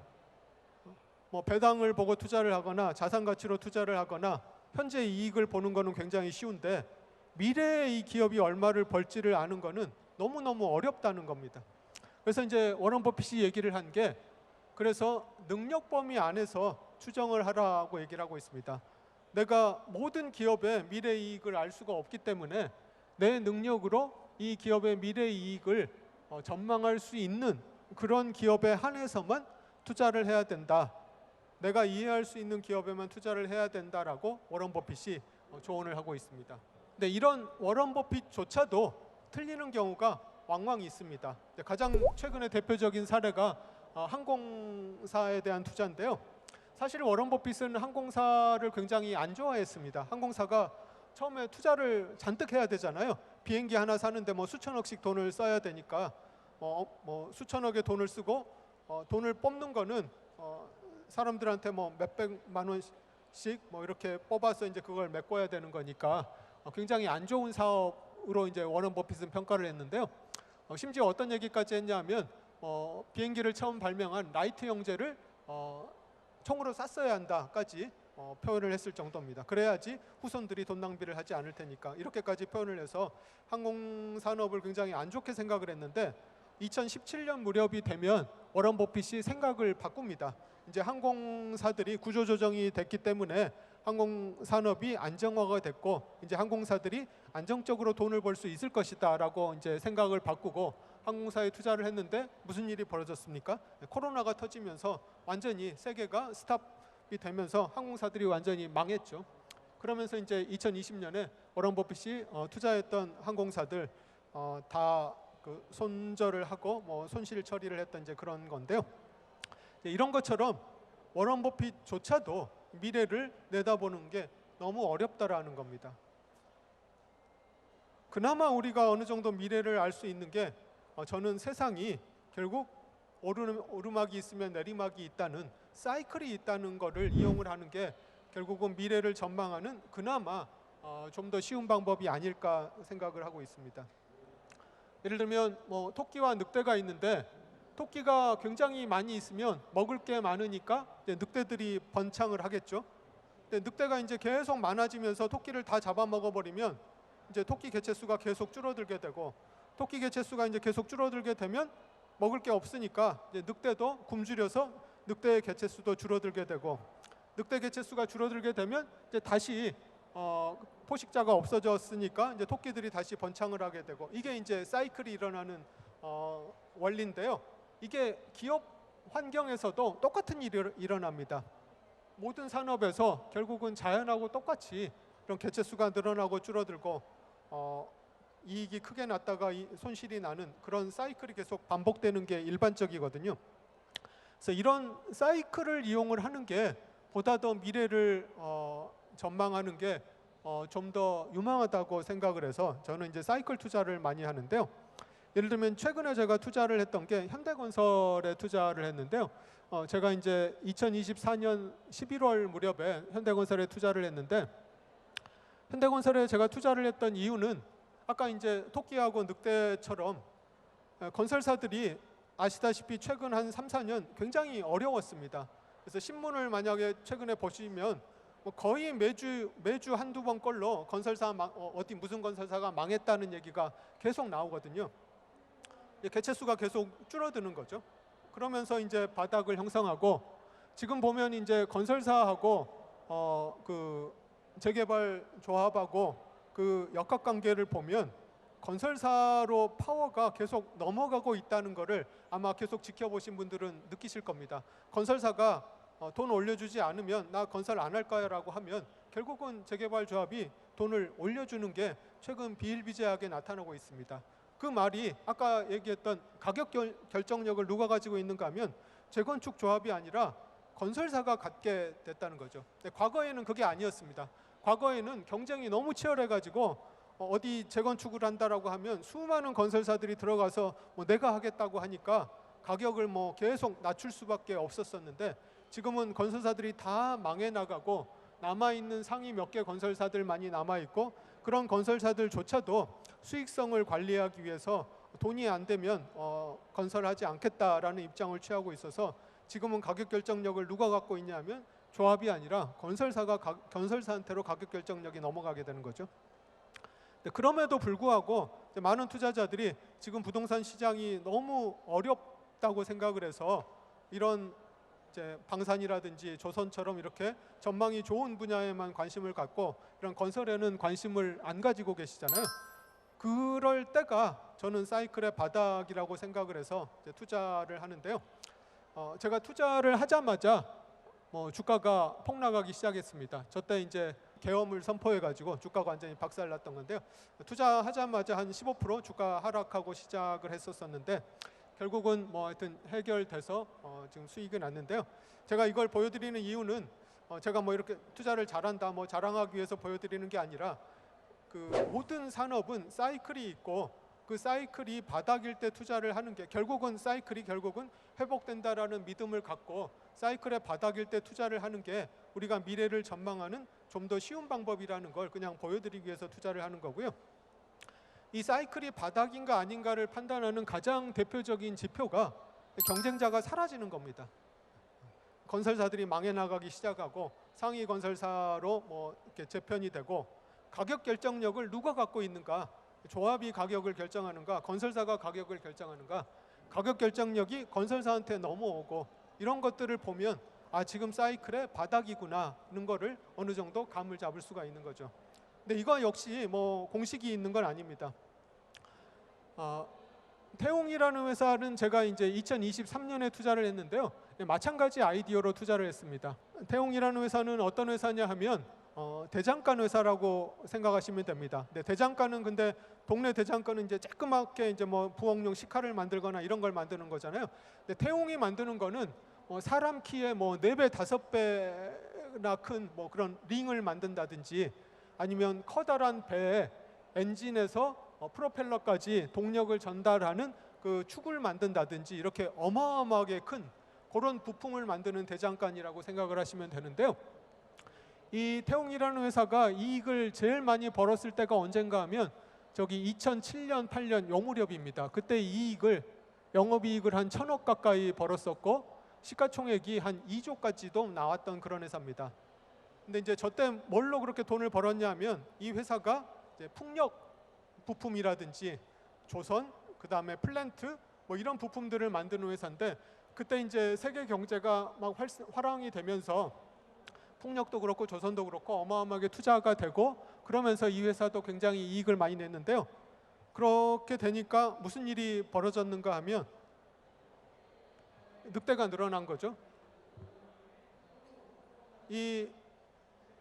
배당을 보고 투자를 하거나 자산 가치로 투자를 하거나 현재 이익을 보는 거는 굉장히 쉬운데 미래에 이 기업이 얼마를 벌지를 아는 거는 너무너무 어렵다는 겁니다. 그래서 이제 워런 버핏이 얘기를 한 게 그래서 능력 범위 안에서 추정을 하라고 얘기를 하고 있습니다. 내가 모든 기업의 미래 이익을 알 수가 없기 때문에 내 능력으로 이 기업의 미래 이익을 전망할 수 있는 그런 기업에 한해서만 투자를 해야 된다. 내가 이해할 수 있는 기업에만 투자를 해야 된다라고 워런 버핏이 조언을 하고 있습니다. 근데 이런 워런 버핏조차도 틀리는 경우가 왕왕 있습니다. 가장 최근에 대표적인 사례가 항공사에 대한 투자인데요. 사실 워런 버핏은 항공사를 굉장히 안 좋아했습니다. 항공사가 처음에 투자를 잔뜩 해야 되잖아요. 비행기 하나 사는데 수천억씩 돈을 써야 되니까 수천억의 돈을 쓰고 돈을 뽑는 거는 사람들한테 몇백만 원씩 이렇게 뽑아서 이제 그걸 메꿔야 되는 거니까 굉장히 안 좋은 사업으로 이제 워런 버핏은 평가를 했는데요. 심지어 어떤 얘기까지 했냐면 비행기를 처음 발명한 라이트 형제를 총으로 쐈어야 한다까지 표현을 했을 정도입니다. 그래야지 후손들이 돈 낭비를 하지 않을 테니까 이렇게까지 표현을 해서 항공산업을 굉장히 안 좋게 생각을 했는데 2017년 무렵이 되면 워런 버핏이 생각을 바꿉니다. 이제 항공사들이 구조조정이 됐기 때문에 항공산업이 안정화가 됐고 이제 항공사들이 안정적으로 돈을 벌 수 있을 것이다라고 이제 생각을 바꾸고 항공사에 투자를 했는데 무슨 일이 벌어졌습니까? 코로나가 터지면서 완전히 세계가 스탑이 되면서 항공사들이 완전히 망했죠. 그러면서 이제 2020년에 워런 버핏이 투자했던 항공사들 다 손절을 하고 손실 처리를 했던 이제 그런 건데요. 이런 것처럼 워런 버핏조차도 미래를 내다보는 게 너무 어렵다라는 겁니다. 그나마 우리가 어느 정도 미래를 알 수 있는 게 저는 세상이 결국 오르막이 있으면 내리막이 있다는 사이클이 있다는 거를 이용을 하는 게 결국은 미래를 전망하는 그나마 좀 더 쉬운 방법이 아닐까 생각을 하고 있습니다. 예를 들면 토끼와 늑대가 있는데 토끼가 굉장히 많이 있으면 먹을 게 많으니까 이제 늑대들이 번창을 하겠죠. 근데 늑대가 이제 계속 많아지면서 토끼를 다 잡아먹어 버리면 이제 토끼 개체수가 계속 줄어들게 되고 토끼 개체수가 이제 계속 줄어들게 되면 먹을 게 없으니까 이제 늑대도 굶주려서 늑대의 개체수도 줄어들게 되고 늑대 개체수가 줄어들게 되면 이제 다시 포식자가 없어졌으니까 이제 토끼들이 다시 번창을 하게 되고 이게 이제 사이클이 일어나는 원리인데요. 이게 기업 환경에서도 똑같은 일이 일어납니다. 모든 산업에서 결국은 자연하고 똑같이 이런 개체수가 늘어나고 줄어들고 이익이 크게 났다가 손실이 나는 그런 사이클이 계속 반복되는 게 일반적이거든요. 그래서 이런 사이클을 이용을 하는 게 보다 더 미래를 전망하는 게 좀 더 유망하다고 생각을 해서 저는 이제 사이클 투자를 많이 하는데요. 예를 들면 최근에 제가 투자를 했던 게 현대건설에 투자를 했는데요. 제가 이제 2024년 11월 무렵에 현대건설에 투자를 했는데 현대건설에 제가 투자를 했던 이유는 아까 이제 토끼하고 늑대처럼 건설사들이 아시다시피 최근 한 3, 4년 굉장히 어려웠습니다. 그래서 신문을 만약에 최근에 보시면 거의 매주 한두 번 꼴로 건설사 어디 무슨 건설사가 망했다는 얘기가 계속 나오거든요. 개체수가 계속 줄어드는 거죠. 그러면서 이제 바닥을 형성하고 지금 보면 이제 건설사하고 그 재개발 조합하고 그 역학관계를 보면 건설사로 파워가 계속 넘어가고 있다는 거를 아마 계속 지켜보신 분들은 느끼실 겁니다. 건설사가 돈 올려주지 않으면 나 건설 안 할 거야 라고 하면 결국은 재개발 조합이 돈을 올려주는 게 최근 비일비재하게 나타나고 있습니다. 그 말이 아까 얘기했던 가격 결정력을 누가 가지고 있는가 하면 재건축 조합이 아니라 건설사가 갖게 됐다는 거죠. 과거에는 그게 아니었습니다. 과거에는 경쟁이 너무 치열해가지고 어디 재건축을 한다라고 하면 수많은 건설사들이 들어가서 뭐 내가 하겠다고 하니까 가격을 뭐 계속 낮출 수밖에 없었었는데, 지금은 건설사들이 다 망해 나가고 남아있는 상위 몇 개 건설사들만이 남아있고, 그런 건설사들조차도 수익성을 관리하기 위해서 돈이 안 되면 건설하지 않겠다라는 입장을 취하고 있어서, 지금은 가격 결정력을 누가 갖고 있냐면 조합이 아니라 건설사가 건설사한테로 가격 결정력이 넘어가게 되는 거죠. 그럼에도 불구하고 많은 투자자들이 지금 부동산 시장이 너무 어렵다고 생각을 해서 이런 이제 방산이라든지 조선처럼 이렇게 전망이 좋은 분야에만 관심을 갖고 이런 건설에는 관심을 안 가지고 계시잖아요. 그럴 때가 저는 사이클의 바닥이라고 생각을 해서 이제 투자를 하는데요. 제가 투자를 하자마자 주가가 폭락하기 시작했습니다. 저때 이제 계엄을 선포해가지고 주가가 완전히 박살났던 건데요. 투자하자마자 한 15% 주가 하락하고 시작을 했었는데, 결국은 하여튼 해결돼서 지금 수익이 났는데요. 제가 이걸 보여드리는 이유는 제가 이렇게 투자를 잘한다 자랑하기 위해서 보여드리는 게 아니라, 그 모든 산업은 사이클이 있고 그 사이클이 바닥일 때 투자를 하는 게 사이클이 결국은 회복된다라는 믿음을 갖고 사이클의 바닥일 때 투자를 하는 게 우리가 미래를 전망하는 좀 더 쉬운 방법이라는 걸 그냥 보여드리기 위해서 투자를 하는 거고요. 이 사이클이 바닥인가 아닌가를 판단하는 가장 대표적인 지표가 경쟁자가 사라지는 겁니다. 건설사들이 망해 나가기 시작하고 상위 건설사로 이렇게 재편이 되고, 가격 결정력을 누가 갖고 있는가? 조합이 가격을 결정하는가? 건설사가 가격을 결정하는가? 가격 결정력이 건설사한테 넘어오고, 이런 것들을 보면 지금 사이클의 바닥이구나 하는 거를 어느 정도 감을 잡을 수가 있는 거죠. 근데 이거 역시 공식이 있는 건 아닙니다. 태웅이라는 회사는 제가 이제 2023년에 투자를 했는데요. 마찬가지 아이디어로 투자를 했습니다. 태웅이라는 회사는 어떤 회사냐 하면 대장간 회사라고 생각하시면 됩니다. 대장간은 근데 동네 대장간은 이제 조그맣게 이제 부엌용 식칼을 만들거나 이런 걸 만드는 거잖아요. 근데 태웅이 만드는 거는 사람 키에 4배, 5배나 큰 그런 링을 만든다든지, 아니면 커다란 배에 엔진에서 프로펠러까지 동력을 전달하는 그 축을 만든다든지, 이렇게 어마어마하게 큰 그런 부품을 만드는 대장간이라고 생각을 하시면 되는데요. 이 태웅이라는 회사가 이익을 제일 많이 벌었을 때가 언젠가 하면 저기 2007년, 8년 요 무렵입니다. 그때 영업이익을 한 1,000억 가까이 벌었었고, 시가총액이 한 2조까지도 나왔던 그런 회사입니다. 근데 이제 저때 뭘로 그렇게 돈을 벌었냐면, 이 회사가 이제 풍력 부품이라든지 조선, 그 다음에 플랜트 이런 부품들을 만드는 회사인데, 그때 이제 세계 경제가 막 화랑이 되면서 풍력도 그렇고 조선도 그렇고 어마어마하게 투자가 되고, 그러면서 이 회사도 굉장히 이익을 많이 냈는데요. 그렇게 되니까 무슨 일이 벌어졌는가 하면 늑대가 늘어난 거죠. 이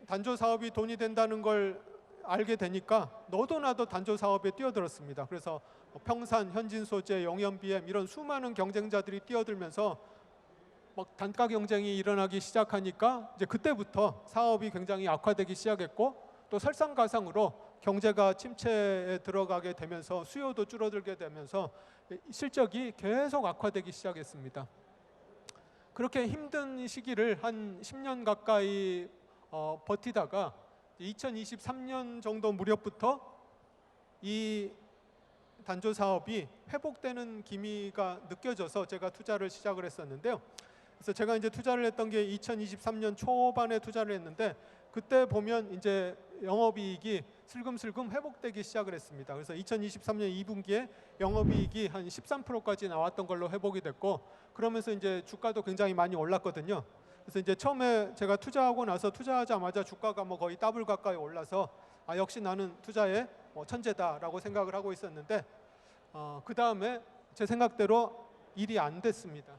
단조 사업이 돈이 된다는 걸 알게 되니까 너도 나도 단조 사업에 뛰어들었습니다. 그래서 평산, 현진소재, 영연BM 이런 수많은 경쟁자들이 뛰어들면서 단가 경쟁이 일어나기 시작하니까 이제 그때부터 사업이 굉장히 악화되기 시작했고, 또 설상가상으로 경제가 침체에 들어가게 되면서 수요도 줄어들게 되면서 실적이 계속 악화되기 시작했습니다. 그렇게 힘든 시기를 한 10년 가까이 버티다가 2023년 정도 무렵부터 이 단조 사업이 회복되는 기미가 느껴져서 제가 투자를 시작을 했었는데요. 그래서 제가 이제 투자를 했던 게 2023년 초반에 투자를 했는데, 그때 보면 이제 영업이익이 슬금슬금 회복되기 시작을 했습니다. 그래서 2023년 2분기에 영업이익이 한 13%까지 나왔던 걸로 회복이 됐고, 그러면서 이제 주가도 굉장히 많이 올랐거든요. 그래서 이제 처음에 제가 투자하고 나서 투자하자마자 주가가 거의 더블 가까이 올라서 역시 나는 투자에 천재다라고 생각을 하고 있었는데, 그 다음에 제 생각대로 일이 안 됐습니다.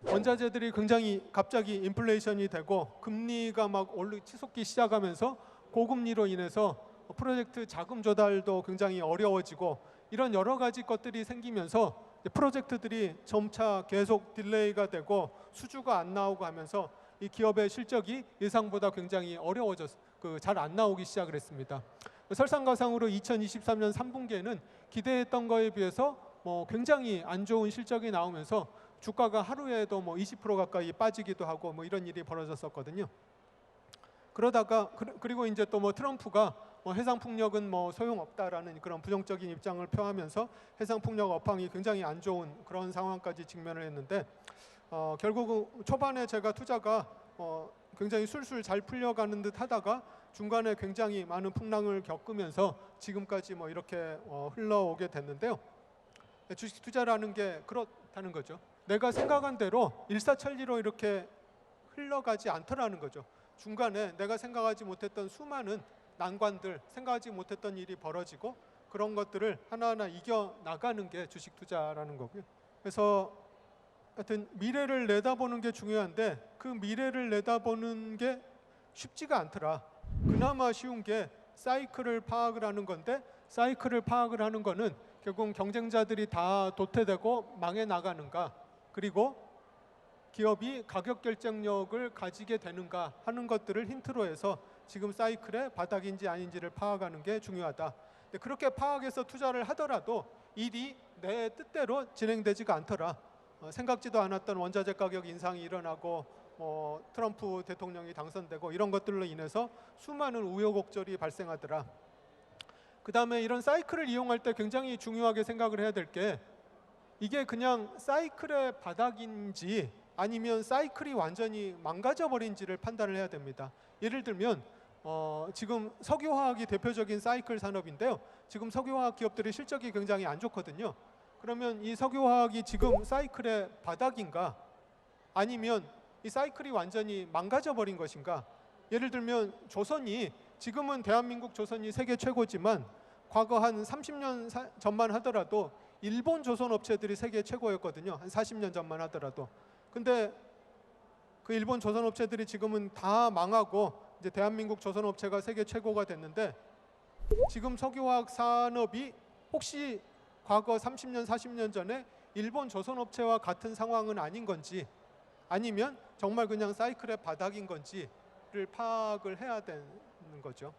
원자재들이 굉장히 갑자기 인플레이션이 되고 금리가 막 치솟기 시작하면서 고금리로 인해서 프로젝트 자금 조달도 굉장히 어려워지고, 이런 여러 가지 것들이 생기면서 프로젝트들이 점차 계속 딜레이가 되고 수주가 안 나오고 하면서 이 기업의 실적이 예상보다 굉장히 어려워져서 잘 안 나오기 시작을 했습니다. 설상가상으로 2023년 3분기에는 기대했던 거에 비해서 굉장히 안 좋은 실적이 나오면서 주가가 하루에도 20% 가까이 빠지기도 하고 이런 일이 벌어졌었거든요. 그러다가 그리고 이제 또 트럼프가 해상 풍력은 소용없다라는 그런 부정적인 입장을 표하면서 해상 풍력 업황이 굉장히 안 좋은 그런 상황까지 직면을 했는데 결국 초반에 제가 투자가 굉장히 술술 잘 풀려가는 듯 하다가 중간에 굉장히 많은 풍랑을 겪으면서 지금까지 이렇게 흘러오게 됐는데요. 주식 투자라는 게 그렇다는 거죠. 내가 생각한 대로 일사천리로 이렇게 흘러가지 않더라는 거죠. 중간에 내가 생각하지 못했던 수많은 난관들, 생각하지 못했던 일이 벌어지고 그런 것들을 하나하나 이겨나가는 게 주식 투자라는 거고요. 그래서 하여튼 미래를 내다보는 게 중요한데 그 미래를 내다보는 게 쉽지가 않더라. 그나마 쉬운 게 사이클을 파악을 하는 건데 사이클을 파악을 하는 거는 결국 경쟁자들이 다 도태되고 망해 나가는가, 그리고 기업이 가격 결정력을 가지게 되는가 하는 것들을 힌트로 해서 지금 사이클의 바닥인지 아닌지를 파악하는 게 중요하다. 근데 그렇게 파악해서 투자를 하더라도 일이 내 뜻대로 진행되지가 않더라. 생각지도 않았던 원자재 가격 인상이 일어나고 트럼프 대통령이 당선되고 이런 것들로 인해서 수많은 우여곡절이 발생하더라. 그 다음에 이런 사이클을 이용할 때 굉장히 중요하게 생각을 해야 될 게 이게 그냥 사이클의 바닥인지 아니면 사이클이 완전히 망가져버린지를 판단을 해야 됩니다. 예를 들면 지금 석유화학이 대표적인 사이클 산업인데요. 지금 석유화학 기업들의 실적이 굉장히 안 좋거든요. 그러면 이 석유화학이 지금 사이클의 바닥인가 아니면 이 사이클이 완전히 망가져버린 것인가. 예를 들면 조선이 지금은 대한민국 조선이 세계 최고지만 과거 한 30년 전만 하더라도 일본 조선 업체들이 세계 최고였거든요. 한 40년 전만 하더라도. 근데 그 일본 조선 업체들이 지금은 다 망하고 이제 대한민국 조선 업체가 세계 최고가 됐는데 지금 석유화학 산업이 혹시 과거 30년, 40년 전에 일본 조선 업체와 같은 상황은 아닌 건지 아니면 정말 그냥 사이클의 바닥인 건지를 파악을 해야 되는 거죠.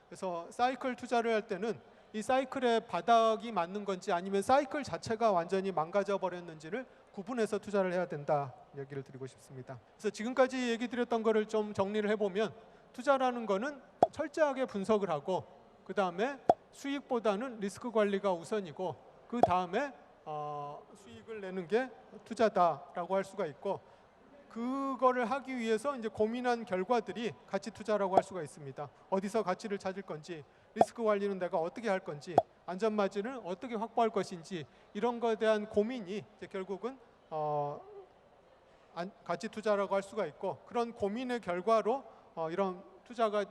그래서 사이클 투자를 할 때는 이 사이클의 바닥이 맞는 건지 아니면 사이클 자체가 완전히 망가져 버렸는지를 구분해서 투자를 해야 된다 얘기를 드리고 싶습니다. 그래서 지금까지 얘기 드렸던 거를 좀 정리를 해보면 투자라는 거는 철저하게 분석을 하고 그 다음에 수익보다는 리스크 관리가 우선이고 그 다음에 수익을 내는 게 투자다라고 할 수가 있고 그거를 하기 위해서 이제 고민한 결과들이 가치 투자라고 할 수가 있습니다. 어디서 가치를 찾을 건지, 리스크 관리는 내가 어떻게 할 건지, 안전 마진을 어떻게 확보할 것인지 이런 거에 대한 고민이 이제 결국은 가치 투자라고 할 수가 있고 그런 고민의 결과로 이런 투자가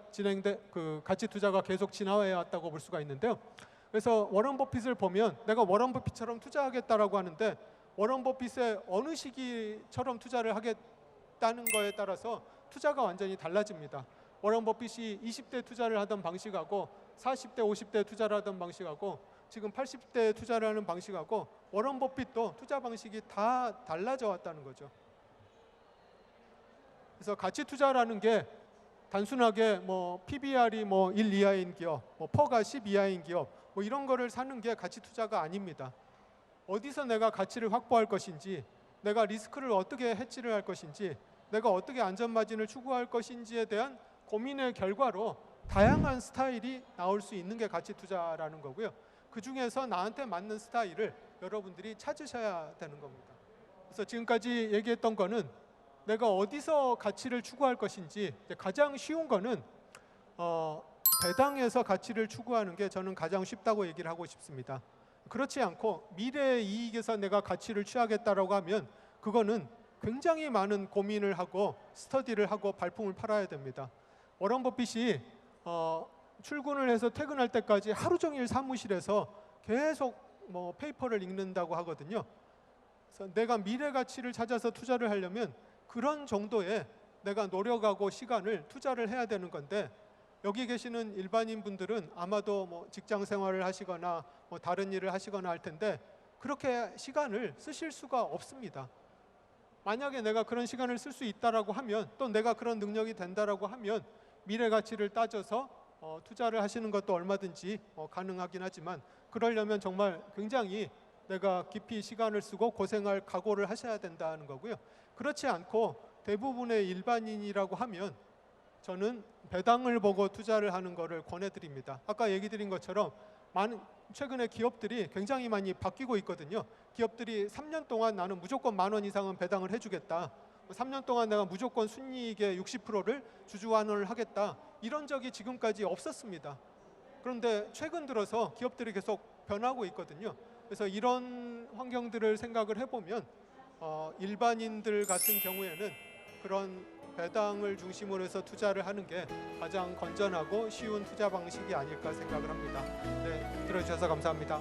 그 가치 투자가 계속 진화해 왔다고 볼 수가 있는데요. 그래서 워런 버핏을 보면 내가 워런 버핏처럼 투자하겠다라고 하는데 워런 버핏의 어느 시기처럼 투자를 하겠다는 거에 따라서 투자가 완전히 달라집니다. 워런 버핏이 20대 투자를 하던 방식하고 40대, 50대 투자를 하던 방식하고 지금 80대 투자를 하는 방식하고 워런 버핏도 투자 방식이 다 달라져 왔다는 거죠. 그래서 가치 투자라는 게 단순하게 PBR이 1 이하인 기업, 퍼가 10 이하인 기업 이런 거를 사는 게 가치 투자가 아닙니다. 어디서 내가 가치를 확보할 것인지, 내가 리스크를 어떻게 해치를 할 것인지, 내가 어떻게 안전 마진을 추구할 것인지에 대한 고민의 결과로 다양한 스타일이 나올 수 있는 게 가치 투자라는 거고요. 그 중에서 나한테 맞는 스타일을 여러분들이 찾으셔야 되는 겁니다. 그래서 지금까지 얘기했던 거는 내가 어디서 가치를 추구할 것인지 가장 쉬운 거는 배당에서 가치를 추구하는 게 저는 가장 쉽다고 얘기를 하고 싶습니다. 그렇지 않고 미래의 이익에서 내가 가치를 취하겠다라고 하면 그거는 굉장히 많은 고민을 하고 스터디를 하고 발품을 팔아야 됩니다. 워런 버핏이 출근을 해서 퇴근할 때까지 하루 종일 사무실에서 계속 페이퍼를 읽는다고 하거든요. 그래서 내가 미래 가치를 찾아서 투자를 하려면 그런 정도의 내가 노력하고 시간을 투자를 해야 되는 건데 여기 계시는 일반인 분들은 아마도 직장 생활을 하시거나 다른 일을 하시거나 할 텐데 그렇게 시간을 쓰실 수가 없습니다. 만약에 내가 그런 시간을 쓸 수 있다라고 하면 또 내가 그런 능력이 된다라고 하면 미래 가치를 따져서 투자를 하시는 것도 얼마든지 가능하긴 하지만 그러려면 정말 굉장히 내가 깊이 시간을 쓰고 고생할 각오를 하셔야 된다는 거고요. 그렇지 않고 대부분의 일반인이라고 하면 저는 배당을 보고 투자를 하는 것을 권해드립니다. 아까 얘기 드린 것처럼 최근에 기업들이 굉장히 많이 바뀌고 있거든요. 기업들이 3년 동안 나는 무조건 10,000원 이상은 배당을 해주겠다. 3년 동안 내가 무조건 순이익의 60%를 주주환원을 하겠다. 이런 적이 지금까지 없었습니다. 그런데 최근 들어서 기업들이 계속 변하고 있거든요. 그래서 이런 환경들을 생각을 해보면 일반인들 같은 경우에는 그런 배당을 중심으로 해서 투자를 하는 게 가장 건전하고 쉬운 투자 방식이 아닐까 생각을 합니다. 네, 들어주셔서 감사합니다.